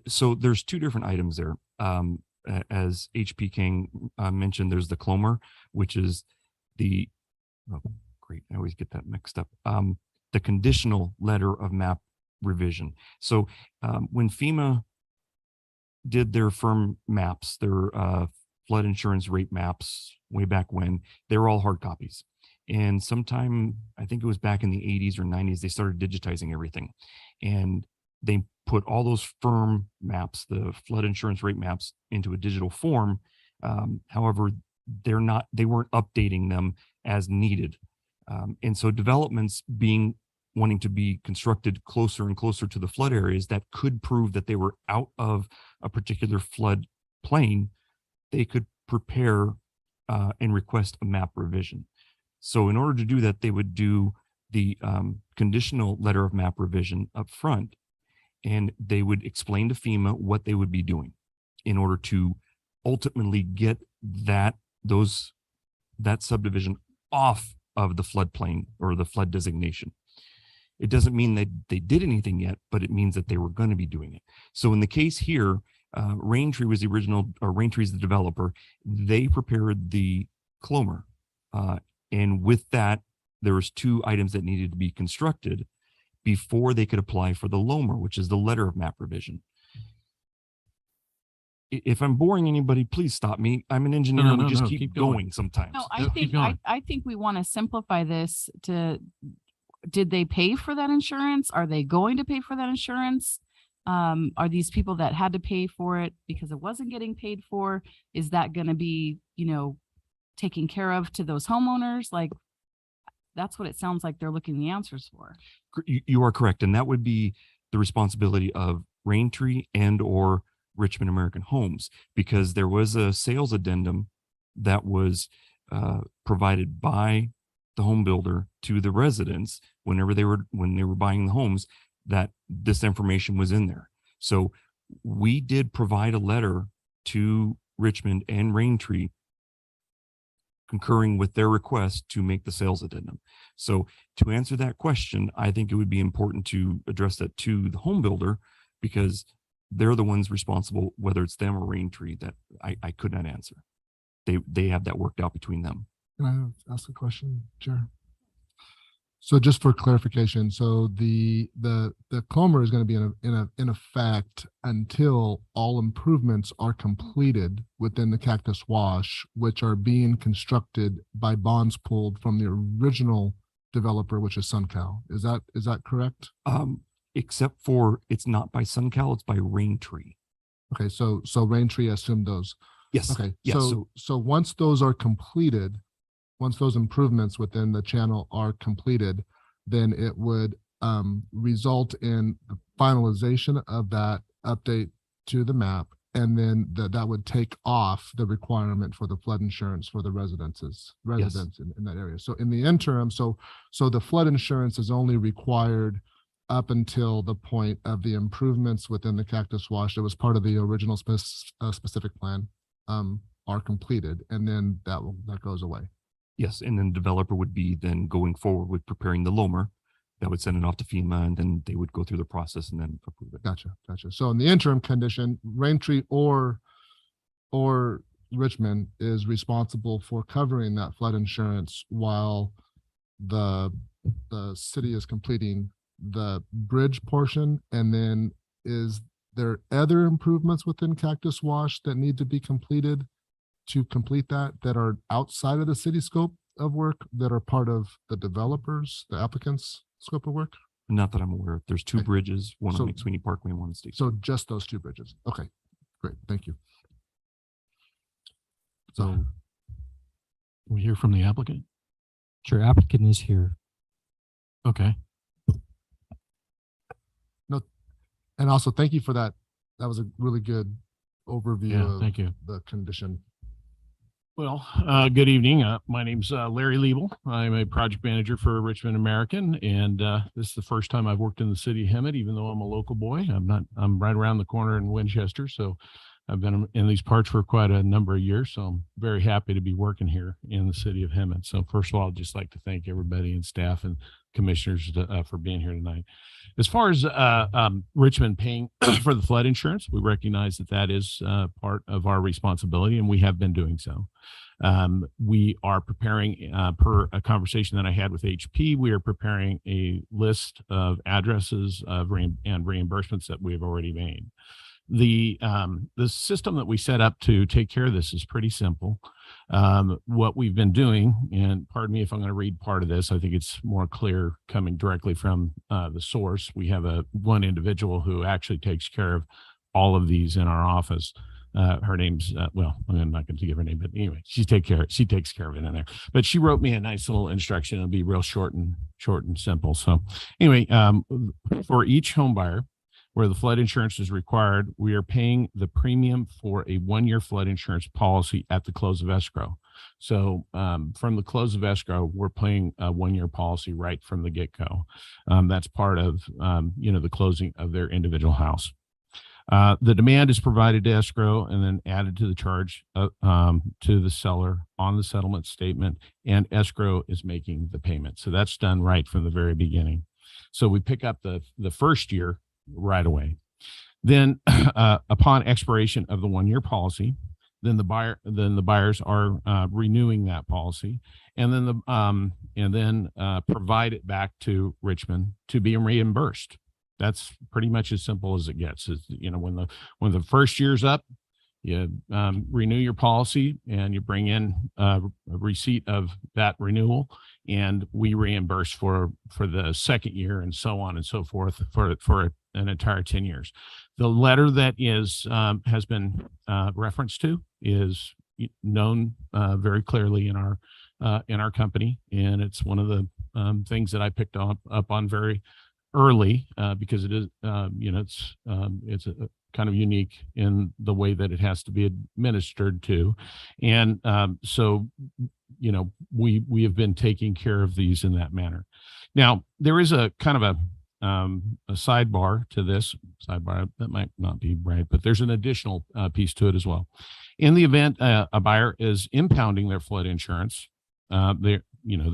[SPEAKER 11] So there's two different items there. As HP King mentioned, there's the Clomar, which is the, great, I always get that mixed up. The conditional letter of map revision. So when FEMA did their firm maps, their flood insurance rate maps way back when, they were all hard copies. And sometime, I think it was back in the 80s or 90s, they started digitizing everything. And they put all those firm maps, the flood insurance rate maps, into a digital form. However, they weren't updating them as needed. And so developments wanting to be constructed closer and closer to the flood areas that could prove that they were out of a particular flood plain, they could prepare and request a map revision. So in order to do that, they would do the conditional letter of map revision up front, and they would explain to FEMA what they would be doing in order to ultimately get that subdivision off of the floodplain or the flood designation. It doesn't mean that they did anything yet, but it means that they were going to be doing it. So in the case here, Raintree was the original, or Raintree is the developer. They prepared the Clomar. And with that, there was two items that needed to be constructed before they could apply for the Lomar, which is the letter of map revision. If I'm boring anybody, please stop me. I'm an engineer and we just keep going sometimes.
[SPEAKER 2] No, I think we want to simplify this to, did they pay for that insurance? Are they going to pay for that insurance? Are these people that had to pay for it because it wasn't getting paid for? Is that going to be, taken care of to those homeowners? Like, that's what it sounds like they're looking the answers for.
[SPEAKER 11] You are correct. And that would be the responsibility of Raintree and or Richmond American Homes, because there was a sales addendum that was provided by the home builder to the residents when they were buying the homes, that this information was in there. So we did provide a letter to Richmond and Raintree concurring with their request to make the sales addendum. So to answer that question, I think it would be important to address that to the home builder, because they're the ones responsible, whether it's them or Raintree, that I could not answer. They have that worked out between them.
[SPEAKER 8] Can I ask a question, Chair? So just for clarification, so the Clomar is going to be in effect until all improvements are completed within the Cactus Wash, which are being constructed by bonds pulled from the original developer, which is SunCal. Is that correct?
[SPEAKER 11] except for it's not by SunCal, it's by Raintree.
[SPEAKER 8] Okay, so Raintree assumed those.
[SPEAKER 11] Yes.
[SPEAKER 8] Okay,
[SPEAKER 11] Yes.
[SPEAKER 8] so once those are completed, once those improvements within the channel are completed, then it would result in the finalization of that update to the map. And then that would take off the requirement for the flood insurance for the residents in that area. So in the interim, so the flood insurance is only required up until the point of the improvements within the Cactus Wash that was part of the original specific plan are completed, and then that goes away.
[SPEAKER 11] Yes, and then developer would be then going forward with preparing the LOMR. That would send it off to FEMA, and then they would go through the process and then approve it.
[SPEAKER 8] Gotcha. So in the interim condition, Raintree or Richmond is responsible for covering that flood insurance while the city is completing the bridge portion. And then is there other improvements within Cactus Wash that need to be completed to complete that are outside of the city scope of work, that are part of the developers, the applicants' scope of work?
[SPEAKER 11] Not that I'm aware of. There's two
[SPEAKER 8] Okay.
[SPEAKER 11] bridges, one
[SPEAKER 8] So-
[SPEAKER 11] on McSweeney Parkway and one on State.
[SPEAKER 8] So just those two bridges. Okay, great. Thank you.
[SPEAKER 4] So we hear from the applicant.
[SPEAKER 3] Sure, applicant is here.
[SPEAKER 4] Okay.
[SPEAKER 8] And also thank you for that. That was a really good overview
[SPEAKER 4] Yeah,
[SPEAKER 8] of
[SPEAKER 4] thank you.
[SPEAKER 8] the condition.
[SPEAKER 4] Well, good evening. My name's Larry Liebel. I'm a project manager for Richmond American, and this is the first time I've worked in the city of Hemet, even though I'm a local boy. I'm right around the corner in Winchester, so I've been in these parts for quite a number of years, so I'm very happy to be working here in the city of Hemet. So first of all, I'd just like to thank everybody and staff and commissioners for being here tonight. As far as Richmond paying for the flood insurance, we recognize that is part of our responsibility, and we have been doing so. We are preparing, per a conversation that I had with HP, we are preparing a list of addresses and reimbursements that we have already made. The system that we set up to take care of this is pretty simple. What we've been doing, and pardon me if I'm going to read part of this, I think it's more clear coming directly from the source. We have one individual who actually takes care of all of these in our office. Her name's, well, I'm not going to give her name, but anyway, she takes care of it in there. But she wrote me a nice little instruction. It'll be real short and simple. So anyway, for each home buyer where the flood insurance is required, we are paying the premium for a 1-year flood insurance policy at the close of escrow. So from the close of escrow, we're paying a 1-year policy right from the get-go. That's part of, the closing of their individual house. The demand is provided to escrow and then added to the charge to the seller on the settlement statement, and escrow is making the payment. So that's done right from the very beginning. So we pick up the first year right away. Then upon expiration of the 1-year policy, then the buyers are renewing that policy, and then provide it back to Richmond to be reimbursed. That's pretty much as simple as it gets. Is, when the first year's up, you renew your policy and you bring in a receipt of that renewal, and we reimburse for the second year, and so on and so forth for an entire 10 years. The letter that has been referenced to is known very clearly in our company, and it's one of the things that I picked up on very early because it is it's a kind of unique in the way that it has to be administered to, and so we have been taking care of these in that manner. Now there is a kind of a sidebar to this. Sidebar, that might not be right, but there's an additional piece to it as well. In the event a buyer is impounding their flood insurance, they're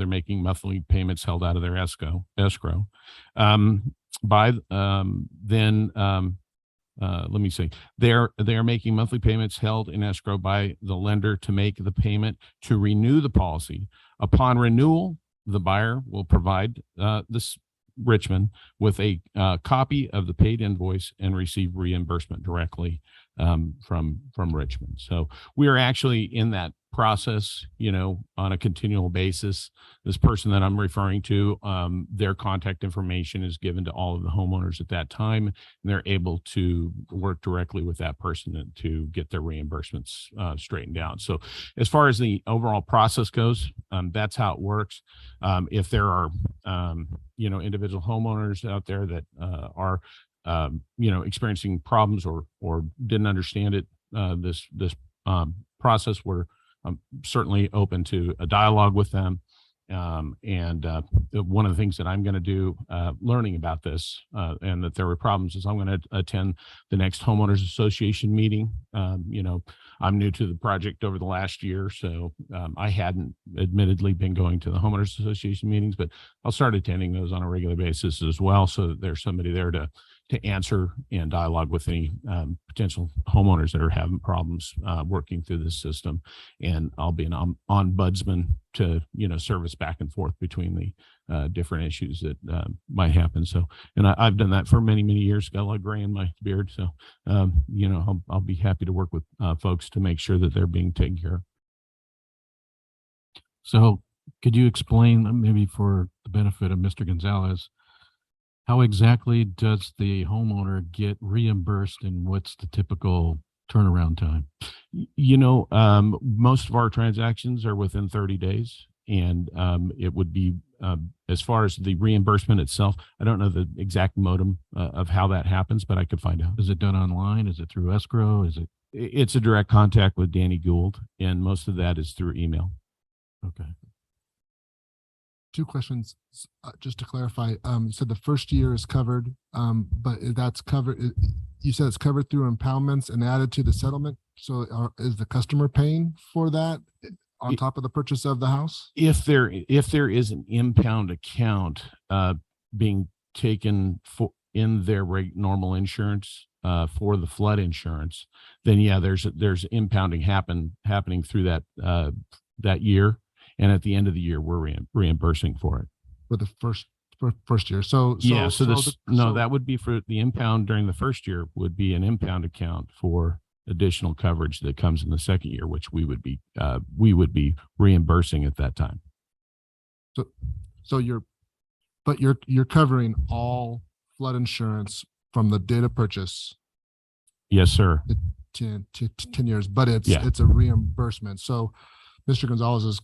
[SPEAKER 4] making monthly payments held out of their escrow. Let me see. They are making monthly payments held in escrow by the lender to make the payment to renew the policy. Upon renewal, the buyer will provide this Richmond with a copy of the paid invoice and receive reimbursement directly from Richmond. So we are actually in that
[SPEAKER 12] process, on a continual basis. This person that I'm referring to, their contact information is given to all of the homeowners at that time, and they're able to work directly with that person to get their reimbursements straightened out. So as far as the overall process goes, that's how it works. If there are, individual homeowners out there that are, experiencing problems or didn't understand it, this process, we're certainly open to a dialogue with them. One of the things that I'm going to do, learning about this and that there were problems, is I'm going to attend the next homeowners association meeting. I'm new to the project over the last year, so I hadn't admittedly been going to the homeowners association meetings, but I'll start attending those on a regular basis as well, so that there's somebody there to answer and dialogue with any potential homeowners that are having problems working through this system. And I'll be an ombudsman to, service back and forth between the different issues that might happen. So, and I've done that for many, many years, got a lot of gray in my beard. So, I'll be happy to work with folks to make sure that they're being taken care of.
[SPEAKER 13] So could you explain, maybe for the benefit of Mr. Gonzalez, how exactly does the homeowner get reimbursed, and what's the typical turnaround time?
[SPEAKER 12] Most of our transactions are within 30 days, and it would be, as far as the reimbursement itself, I don't know the exact modem of how that happens, but I could find out.
[SPEAKER 13] Is it done online? Is it through escrow?
[SPEAKER 12] It's a direct contact with Danny Gould, and most of that is through email.
[SPEAKER 13] Okay.
[SPEAKER 8] Two questions, just to clarify. You said the first year is covered, but that's covered. You said it's covered through impoundments and added to the settlement. So is the customer paying for that on top of the purchase of the house?
[SPEAKER 12] If there is an impound account being taken for in their normal insurance for the flood insurance, then yeah, there's impounding happening through that year. And at the end of the year, we're reimbursing for it.
[SPEAKER 8] For the first year. So
[SPEAKER 12] that would be for the impound during the first year, would be an impound account for additional coverage that comes in the second year, which we would be reimbursing at that time.
[SPEAKER 8] So you're covering all flood insurance from the date of purchase.
[SPEAKER 12] Yes, sir.
[SPEAKER 8] 10 years, but it's a reimbursement. So Mr. Gonzalez's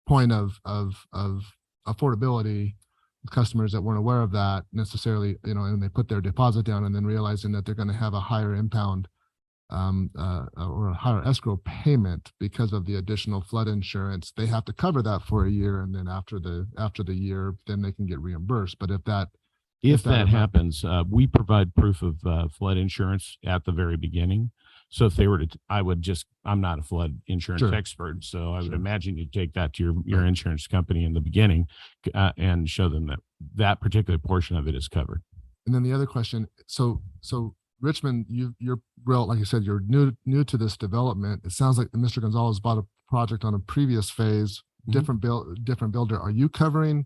[SPEAKER 8] point of affordability, customers that weren't aware of that necessarily, and they put their deposit down and then realizing that they're going to have a higher impound or a higher escrow payment because of the additional flood insurance, they have to cover that for a year, and then after the year, then they can get reimbursed. But if that happens,
[SPEAKER 12] we provide proof of flood insurance at the very beginning. So if they were to, I'm not a flood insurance expert, so I would imagine you'd take that to your insurance company in the beginning and show them that particular portion of it is covered.
[SPEAKER 8] And then the other question, so Richmond, you're real, like you said, you're new to this development. It sounds like Mr. Gonzalez bought a project on a previous phase, different builder. Are you covering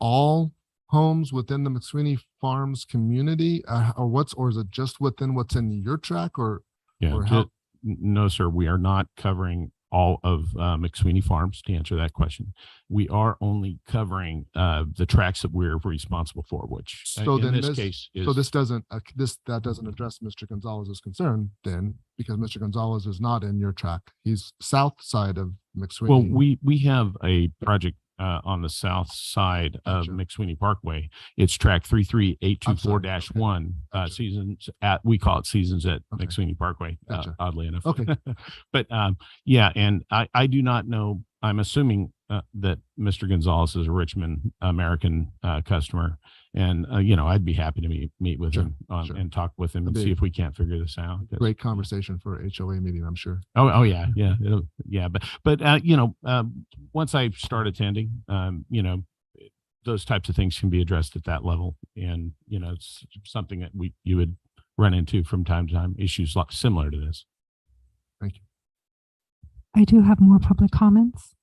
[SPEAKER 8] all homes within the McSweeney Farms community, or is it just within what's in your track, or?
[SPEAKER 12] Yeah, no, sir. We are not covering all of McSweeney Farms, to answer that question. We are only covering the tracks that we're responsible for, which that doesn't address Mr. Gonzalez's concern then, because Mr. Gonzalez is not in your track. He's south side of McSweeney. Well, we have a project on the south side of McSweeney Parkway. It's track 33824-1, seasons at, we call it Seasons at McSweeney Parkway, oddly enough. Okay. But yeah, and I do not know, I'm assuming that Mr. Gonzalez is a Richmond American customer. And, I'd be happy to meet with him and talk with him and see if we can't figure this out.
[SPEAKER 8] Great conversation for HOA meeting, I'm sure.
[SPEAKER 12] Oh yeah. Yeah. But once I start attending, those types of things can be addressed at that level. And, it's something that you would run into from time to time, issues similar to this.
[SPEAKER 8] Thank you.
[SPEAKER 5] I do have more public comments.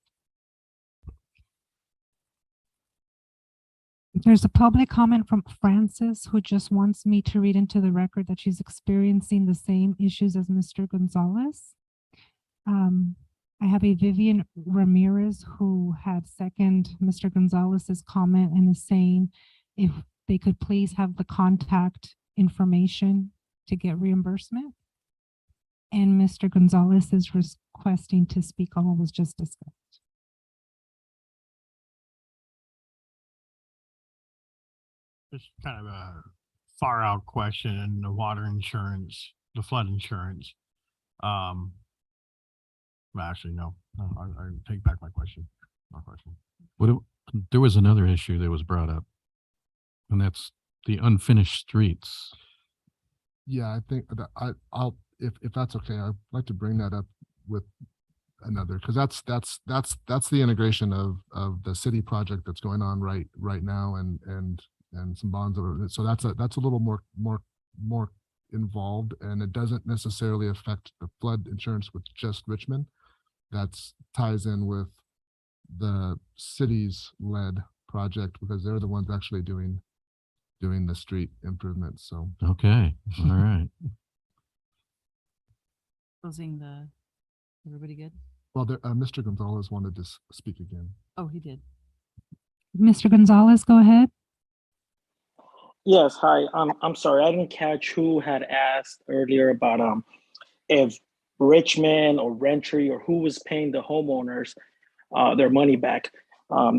[SPEAKER 5] There's a public comment from Francis, who just wants me to read into the record that she's experiencing the same issues as Mr. Gonzalez. I have a Vivian Ramirez who had second Mr. Gonzalez's comment and is saying if they could please have the contact information to get reimbursement. And Mr. Gonzalez is requesting to speak on what was just discussed.
[SPEAKER 4] Just kind of a far out question in the water insurance, the flood insurance. Well, actually, no, I take back my question. My question.
[SPEAKER 13] There was another issue that was brought up, and that's the unfinished streets.
[SPEAKER 8] Yeah, I think that I'll if that's okay, I'd like to bring that up with another, because that's the integration of the city project that's going on right now and some bonds over it. So that's a little more involved, and it doesn't necessarily affect the flood insurance with just Richmond. That's ties in with the city's led project because they're the ones actually doing the street improvements. So
[SPEAKER 13] Okay, all right.
[SPEAKER 2] Everybody good?
[SPEAKER 8] well, there, Mr. Gonzalez wanted to speak again.
[SPEAKER 2] Oh, he did.
[SPEAKER 5] Mr. Gonzalez, go ahead.
[SPEAKER 7] Yes, hi. I'm sorry, I didn't catch who had asked earlier about if Richmond or Rentry or who was paying the homeowners their money back.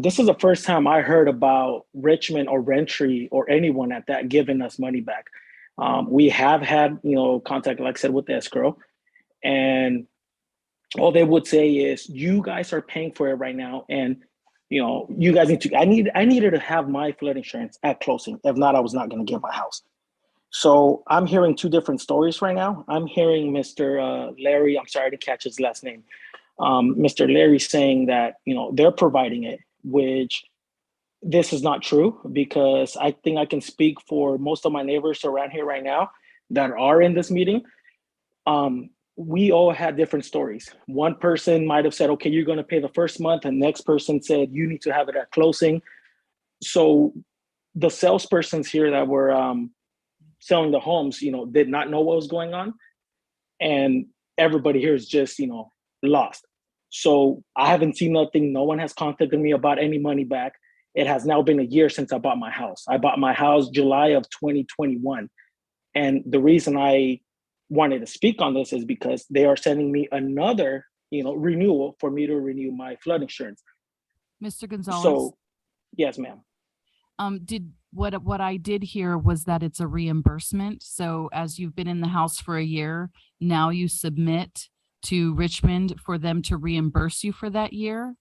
[SPEAKER 7] This is the first time I heard about Richmond or Rentry or anyone at that giving us money back. We have had, contact, like I said, with the escrow, and all they would say is, you guys are paying for it right now, and you guys need to. I needed to have my flood insurance at closing. If not, I was not going to get my house. So I'm hearing two different stories right now. I'm hearing Mr. Larry. I'm sorry to catch his last name. Mr. Larry saying that they're providing it, which this is not true, because I think I can speak for most of my neighbors around here right now that are in this meeting. We all had different stories. One person might have said, okay, you're going to pay the first month, and next person said you need to have it at closing. So the salespersons here that were selling the homes, did not know what was going on, and everybody here is just lost. So I haven't seen nothing. No one has contacted me about any money back. It has now been a year since I bought my house. I bought my house July of 2021. And the reason I wanted to speak on this is because they are sending me another, renewal for me to renew my flood insurance.
[SPEAKER 2] Mr. Gonzalez?
[SPEAKER 7] So, yes, ma'am.
[SPEAKER 2] What I did hear was that it's a reimbursement. So as you've been in the house for a year, now you submit to Richmond for them to reimburse you for that year.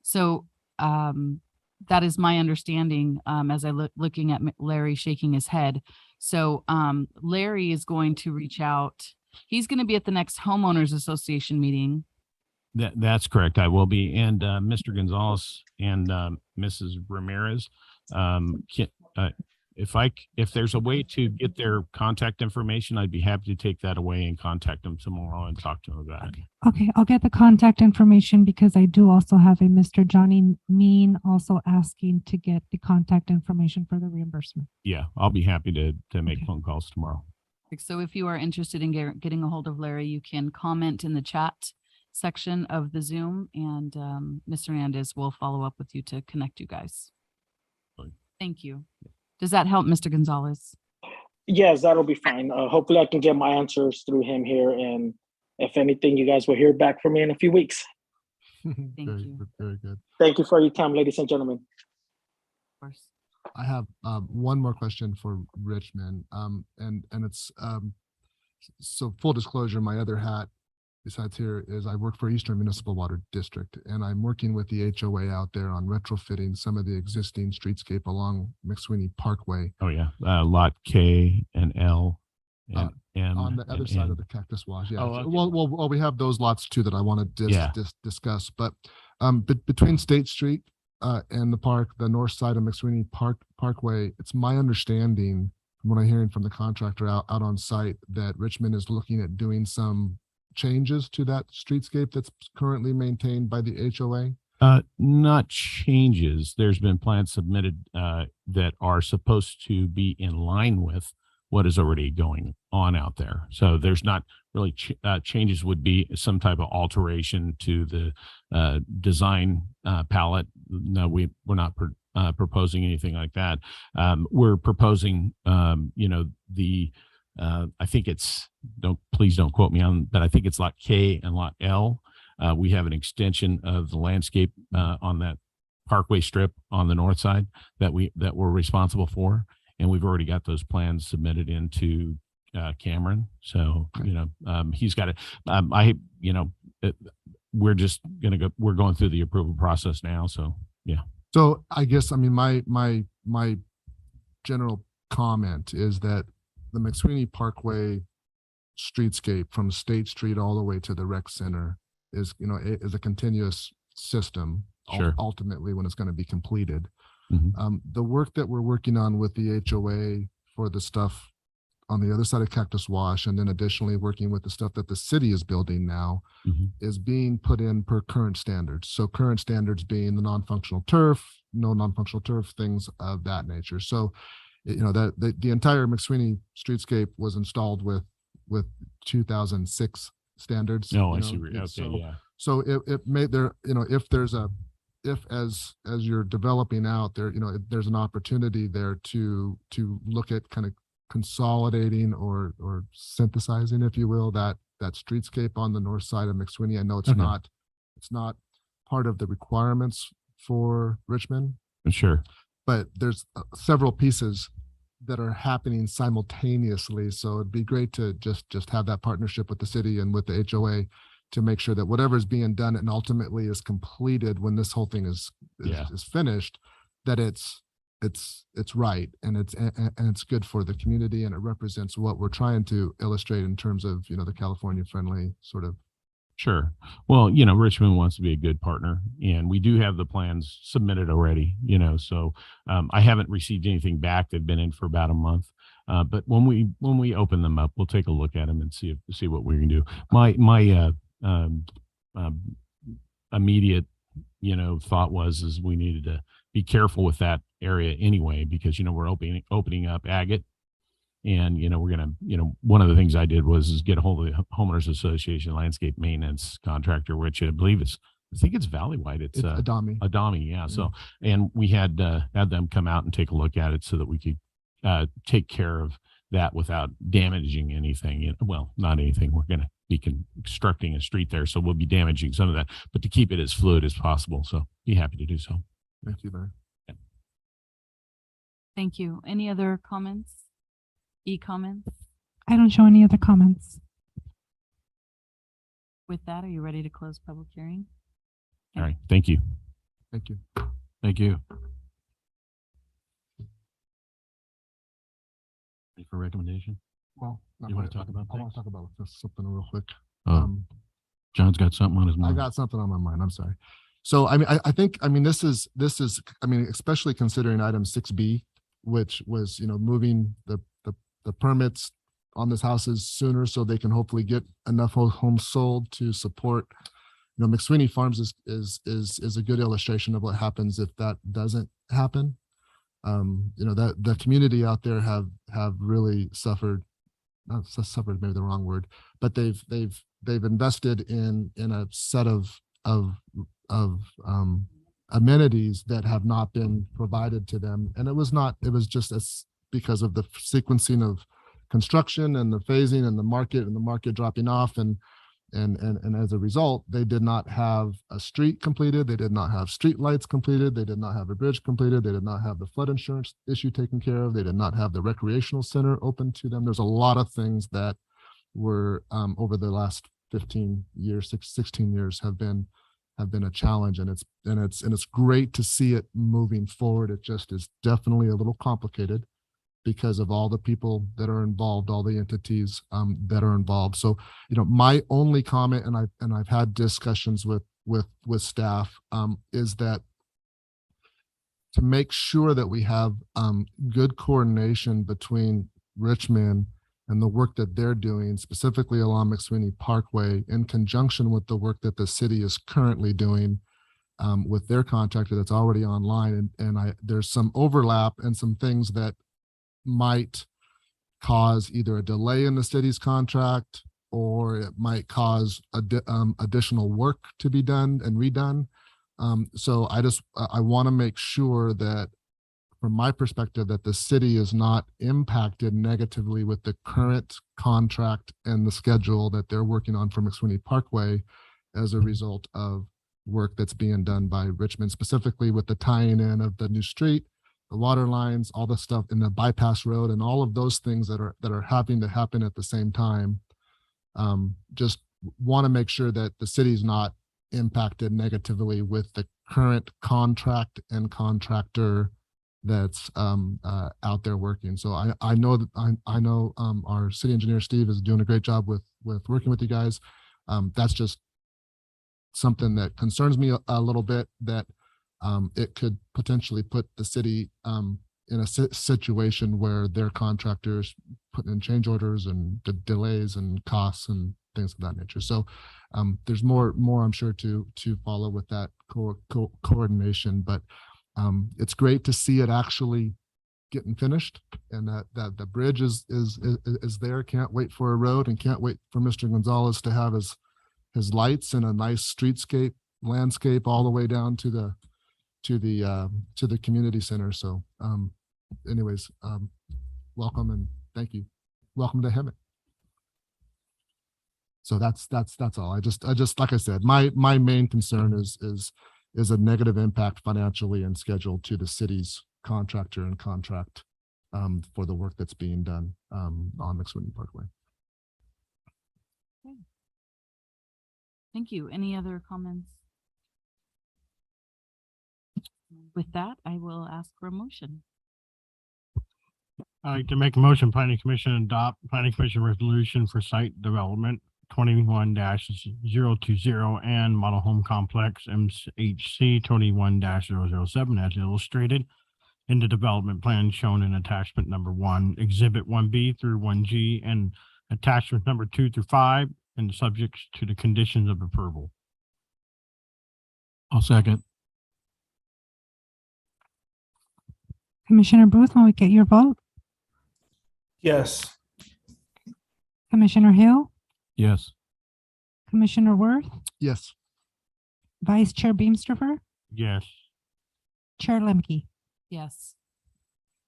[SPEAKER 2] So that is my understanding as I looking at Larry shaking his head. So Larry is going to reach out. He's going to be at the next homeowners association meeting.
[SPEAKER 12] That's correct. I will be. And Mr. Gonzalez and Mrs. Ramirez, if there's a way to get their contact information, I'd be happy to take that away and contact them tomorrow and talk to them about it.
[SPEAKER 5] Okay, I'll get the contact information because I do also have a Mr. Johnny Mean also asking to get the contact information for the reimbursement.
[SPEAKER 12] Yeah, I'll be happy to make phone calls tomorrow.
[SPEAKER 2] So if you are interested in getting a hold of Larry, you can comment in the chat section of the Zoom, and Mr. Hernandez will follow up with you to connect you guys. Thank you. Does that help, Mr. Gonzalez?
[SPEAKER 7] Yes, that'll be fine. Hopefully I can get my answers through him here. And if anything, you guys will hear back from me in a few weeks.
[SPEAKER 2] Thank you.
[SPEAKER 8] Very good.
[SPEAKER 7] Thank you for your time, ladies and gentlemen.
[SPEAKER 2] Of course.
[SPEAKER 8] I have one more question for Richmond, and it's so full disclosure, my other hat besides here is I work for Eastern Municipal Water District, and I'm working with the HOA out there on retrofitting some of the existing streetscape along McSweeney Parkway.
[SPEAKER 12] Oh yeah, lot K and L. And
[SPEAKER 8] on the other side of the Cactus Wash. Yeah.
[SPEAKER 12] Oh, okay.
[SPEAKER 8] Well, we have those lots too that I want to discuss, but between State Street and the park, the north side of McSweeney Parkway, it's my understanding from what I'm hearing from the contractor out on site that Richmond is looking at doing some changes to that streetscape that's currently maintained by the HOA.
[SPEAKER 12] Not changes. There's been plans submitted that are supposed to be in line with what is already going on out there. So there's not really changes. Would be some type of alteration to the design palette. No, we're not proposing anything like that. We're proposing, I think it's, please don't quote me on, but I think it's lot K and lot L. We have an extension of the landscape on that parkway strip on the north side that we're responsible for. And we've already got those plans submitted into Cameron. So, he's got it. We're just we're going through the approval process now. So, yeah.
[SPEAKER 8] So I guess, I mean, my general comment is that the McSweeney Parkway streetscape from State Street all the way to the rec center is a continuous system.
[SPEAKER 12] Sure.
[SPEAKER 8] Ultimately, when it's going to be completed.
[SPEAKER 12] Mm-hmm.
[SPEAKER 8] The work that we're working on with the HOA for the stuff on the other side of Cactus Wash, and then additionally working with the stuff that the city is building now,
[SPEAKER 12] Mm-hmm.
[SPEAKER 8] is being put in per current standards. So current standards being the non-functional turf, no non-functional turf, things of that nature. So, that the entire McSweeney streetscape was installed with 2006 standards.
[SPEAKER 12] No, I see. Okay,
[SPEAKER 8] so,
[SPEAKER 12] yeah.
[SPEAKER 8] So it may there, if as you're developing out there, there's an opportunity there to look at kind of consolidating or synthesizing, if you will, that streetscape on the north side of McSweeney. I know it's not part of the requirements for Richmond.
[SPEAKER 12] Sure.
[SPEAKER 8] But there's several pieces that are happening simultaneously. So it'd be great to just have that partnership with the city and with the HOA to make sure that whatever is being done and ultimately is completed when this whole thing is finished, that it's right and it's good for the community, and it represents what we're trying to illustrate in terms of the California friendly sort of.
[SPEAKER 12] Sure. Well, Richmond wants to be a good partner, and we do have the plans submitted already, so I haven't received anything back. They've been in for about a month. But when we open them up, we'll take a look at them and see what we can do. My immediate, thought was we needed to be careful with that area anyway, because, we're opening up agate. And, we're going to, one of the things I did was get a hold of the Homeowners Association landscape maintenance contractor, which I believe I think it's Valleywide. It's
[SPEAKER 8] Adami.
[SPEAKER 12] Adami, yeah. So, and we had them come out and take a look at it so that we could take care of that without damaging anything. Well, not anything. We're going to be constructing a street there, so we'll be damaging some of that, but to keep it as fluid as possible. So be happy to do so.
[SPEAKER 8] Thank you, Larry.
[SPEAKER 12] Yeah.
[SPEAKER 2] Thank you. Any other comments? E-comments?
[SPEAKER 5] I don't show any other comments.
[SPEAKER 2] With that, are you ready to close public hearing?
[SPEAKER 12] All right. Thank you.
[SPEAKER 8] Thank you.
[SPEAKER 13] Thank you. Ready for recommendation?
[SPEAKER 8] Well,
[SPEAKER 13] You want to talk about
[SPEAKER 8] I want
[SPEAKER 13] things?
[SPEAKER 8] to talk about just something real quick.
[SPEAKER 13] John's got something on his
[SPEAKER 8] I
[SPEAKER 13] mind.
[SPEAKER 8] got something on my mind. I'm sorry. So, I think this is, especially considering item 6B, which was, moving the permits on this houses sooner so they can hopefully get enough homes sold to support, McSweeney Farms is a good illustration of what happens if that doesn't happen. That the community out there have really suffered, not suffered, maybe the wrong word, but they've invested in a set of amenities that have not been provided to them. And it was just because of the sequencing of construction and the phasing and the market dropping off. And as a result, they did not have a street completed. They did not have street lights completed. They did not have a bridge completed. They did not have the flood insurance issue taken care of. They did not have the recreational center open to them. There's a lot of things that were over the last 15 years, 16 years have been a challenge, and it's great to see it moving forward. It just is definitely a little complicated because of all the people that are involved, all the entities that are involved. So, my only comment, and I've had discussions with staff, is that to make sure that we have good coordination between Richmond and the work that they're doing, specifically along McSweeney Parkway, in conjunction with the work that the city is currently doing with their contractor that's already online. And there's some overlap and some things that might cause either a delay in the city's contract, or it might cause additional work to be done and redone. So I want to make sure that, from my perspective, that the city is not impacted negatively with the current contract and the schedule that they're working on for McSweeney Parkway as a result of work that's being done by Richmond, specifically with the tying in of the new street, the water lines, all the stuff in the bypass road, and all of those things that are having to happen at the same time. Just want to make sure that the city's not impacted negatively with the current contract and contractor that's out there working. So I know that I know our city engineer Steve is doing a great job with working with you guys. That's just something that concerns me a little bit, that it could potentially put the city in a situation where their contractors putting in change orders and delays and costs and things of that nature. So there's more I'm sure to follow with that coordination, but it's great to see it actually getting finished, and that the bridge is there. Can't wait for a road, and can't wait for Mr. Gonzalez to have his lights and a nice streetscape landscape all the way down to the community center. So anyways, welcome and thank you. Welcome to Hemet. So that's all. I just like I said, my main concern is a negative impact financially and scheduled to the city's contractor and contract for the work that's being done on McSweeney Parkway.
[SPEAKER 2] Okay. Thank you. Any other comments? With that, I will ask for a motion.
[SPEAKER 4] I'd like to make a motion, Planning Commission adopt Planning Commission resolution for site development 21-020 and model home complex MHC 21-007 as illustrated in the development plan shown in attachment number 1, exhibit 1B through 1G, and attachment number 2 through 5, and subjects to the conditions of approval.
[SPEAKER 13] I'll second.
[SPEAKER 5] Commissioner Booth, when we get your vote?
[SPEAKER 7] Yes.
[SPEAKER 5] Commissioner Hill?
[SPEAKER 13] Yes.
[SPEAKER 5] Commissioner Worth?
[SPEAKER 8] Yes.
[SPEAKER 5] Vice Chair Beamsterfer?
[SPEAKER 4] Yes.
[SPEAKER 5] Chair Lemke?
[SPEAKER 2] Yes.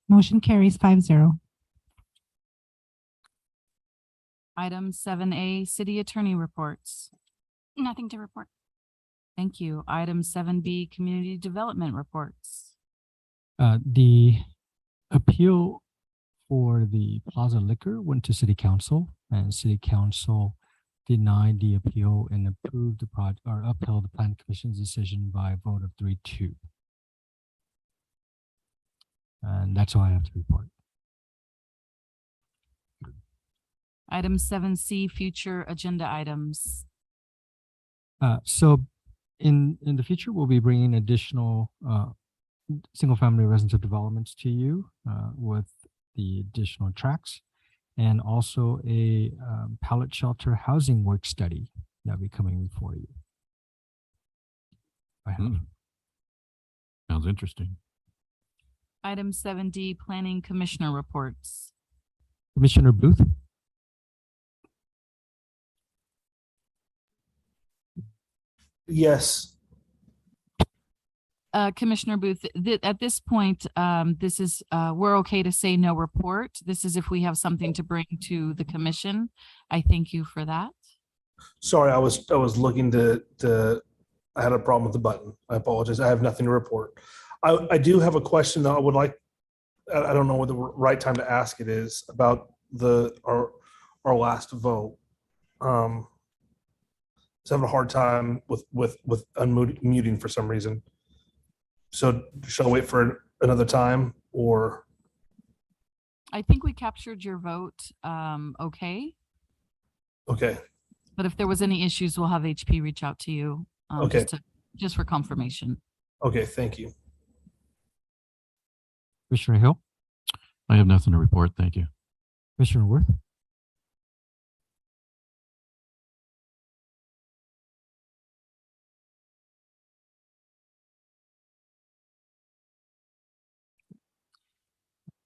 [SPEAKER 5] Motion carries 5-0.
[SPEAKER 2] Item 7A, City Attorney reports.
[SPEAKER 6] Nothing to report.
[SPEAKER 2] Thank you. Item 7B, Community Development reports.
[SPEAKER 3] The appeal for the Plaza Liquor went to City Council, and City Council denied the appeal and approved the project, or upheld the Plan Commission's decision by a vote of 3-2. And that's all I have to report.
[SPEAKER 2] Item 7C, future agenda items.
[SPEAKER 3] So in the future, we'll be bringing additional single-family residential developments to you with the additional tracks, and also a pallet shelter housing work study that'll be coming for you. I have.
[SPEAKER 13] Sounds interesting.
[SPEAKER 2] Item 7D, Planning Commissioner reports.
[SPEAKER 3] Commissioner Booth?
[SPEAKER 7] Yes.
[SPEAKER 2] Commissioner Booth, at this point, this is, we're okay to say no report. This is if we have something to bring to the commission. I thank you for that.
[SPEAKER 7] Sorry, I was looking to I had a problem with the button. I apologize. I have nothing to report. I do have a question that I would like, I don't know what the right time to ask it is, about our last vote. Just having a hard time with unmuting for some reason. So shall I wait for another time, or?
[SPEAKER 2] I think we captured your vote. Okay.
[SPEAKER 7] Okay.
[SPEAKER 2] But if there was any issues, we'll have HP reach out to you.
[SPEAKER 7] Okay.
[SPEAKER 2] Just for confirmation.
[SPEAKER 7] Okay. Thank you.
[SPEAKER 3] Commissioner Hill?
[SPEAKER 13] I have nothing to report. Thank you.
[SPEAKER 3] Commissioner Worth?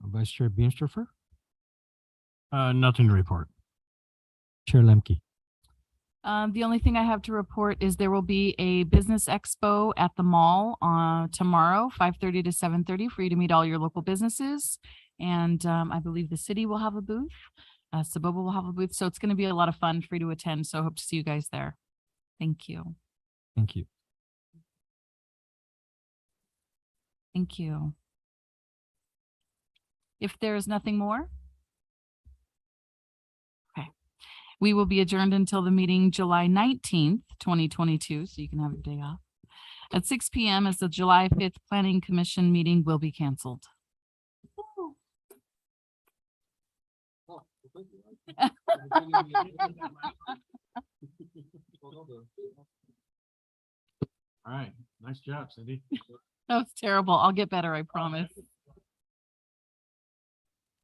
[SPEAKER 3] Vice Chair Beamsterfer?
[SPEAKER 4] Nothing to report.
[SPEAKER 3] Chair Lemke.
[SPEAKER 2] The only thing I have to report is there will be a business expo at the mall tomorrow, 5:30 to 7:30 for you to meet all your local businesses. And I believe the city will have a booth. Saboba will have a booth. So it's going to be a lot of fun for you to attend. So I hope to see you guys there. Thank you.
[SPEAKER 3] Thank you.
[SPEAKER 2] Thank you. If there is nothing more. Okay. We will be adjourned until the meeting July 19th, 2022. So you can have your day off. At 6 p.m. as the July 5th Planning Commission meeting will be canceled.
[SPEAKER 13] All right, nice job, Cindy.
[SPEAKER 2] That was terrible. I'll get better, I promise.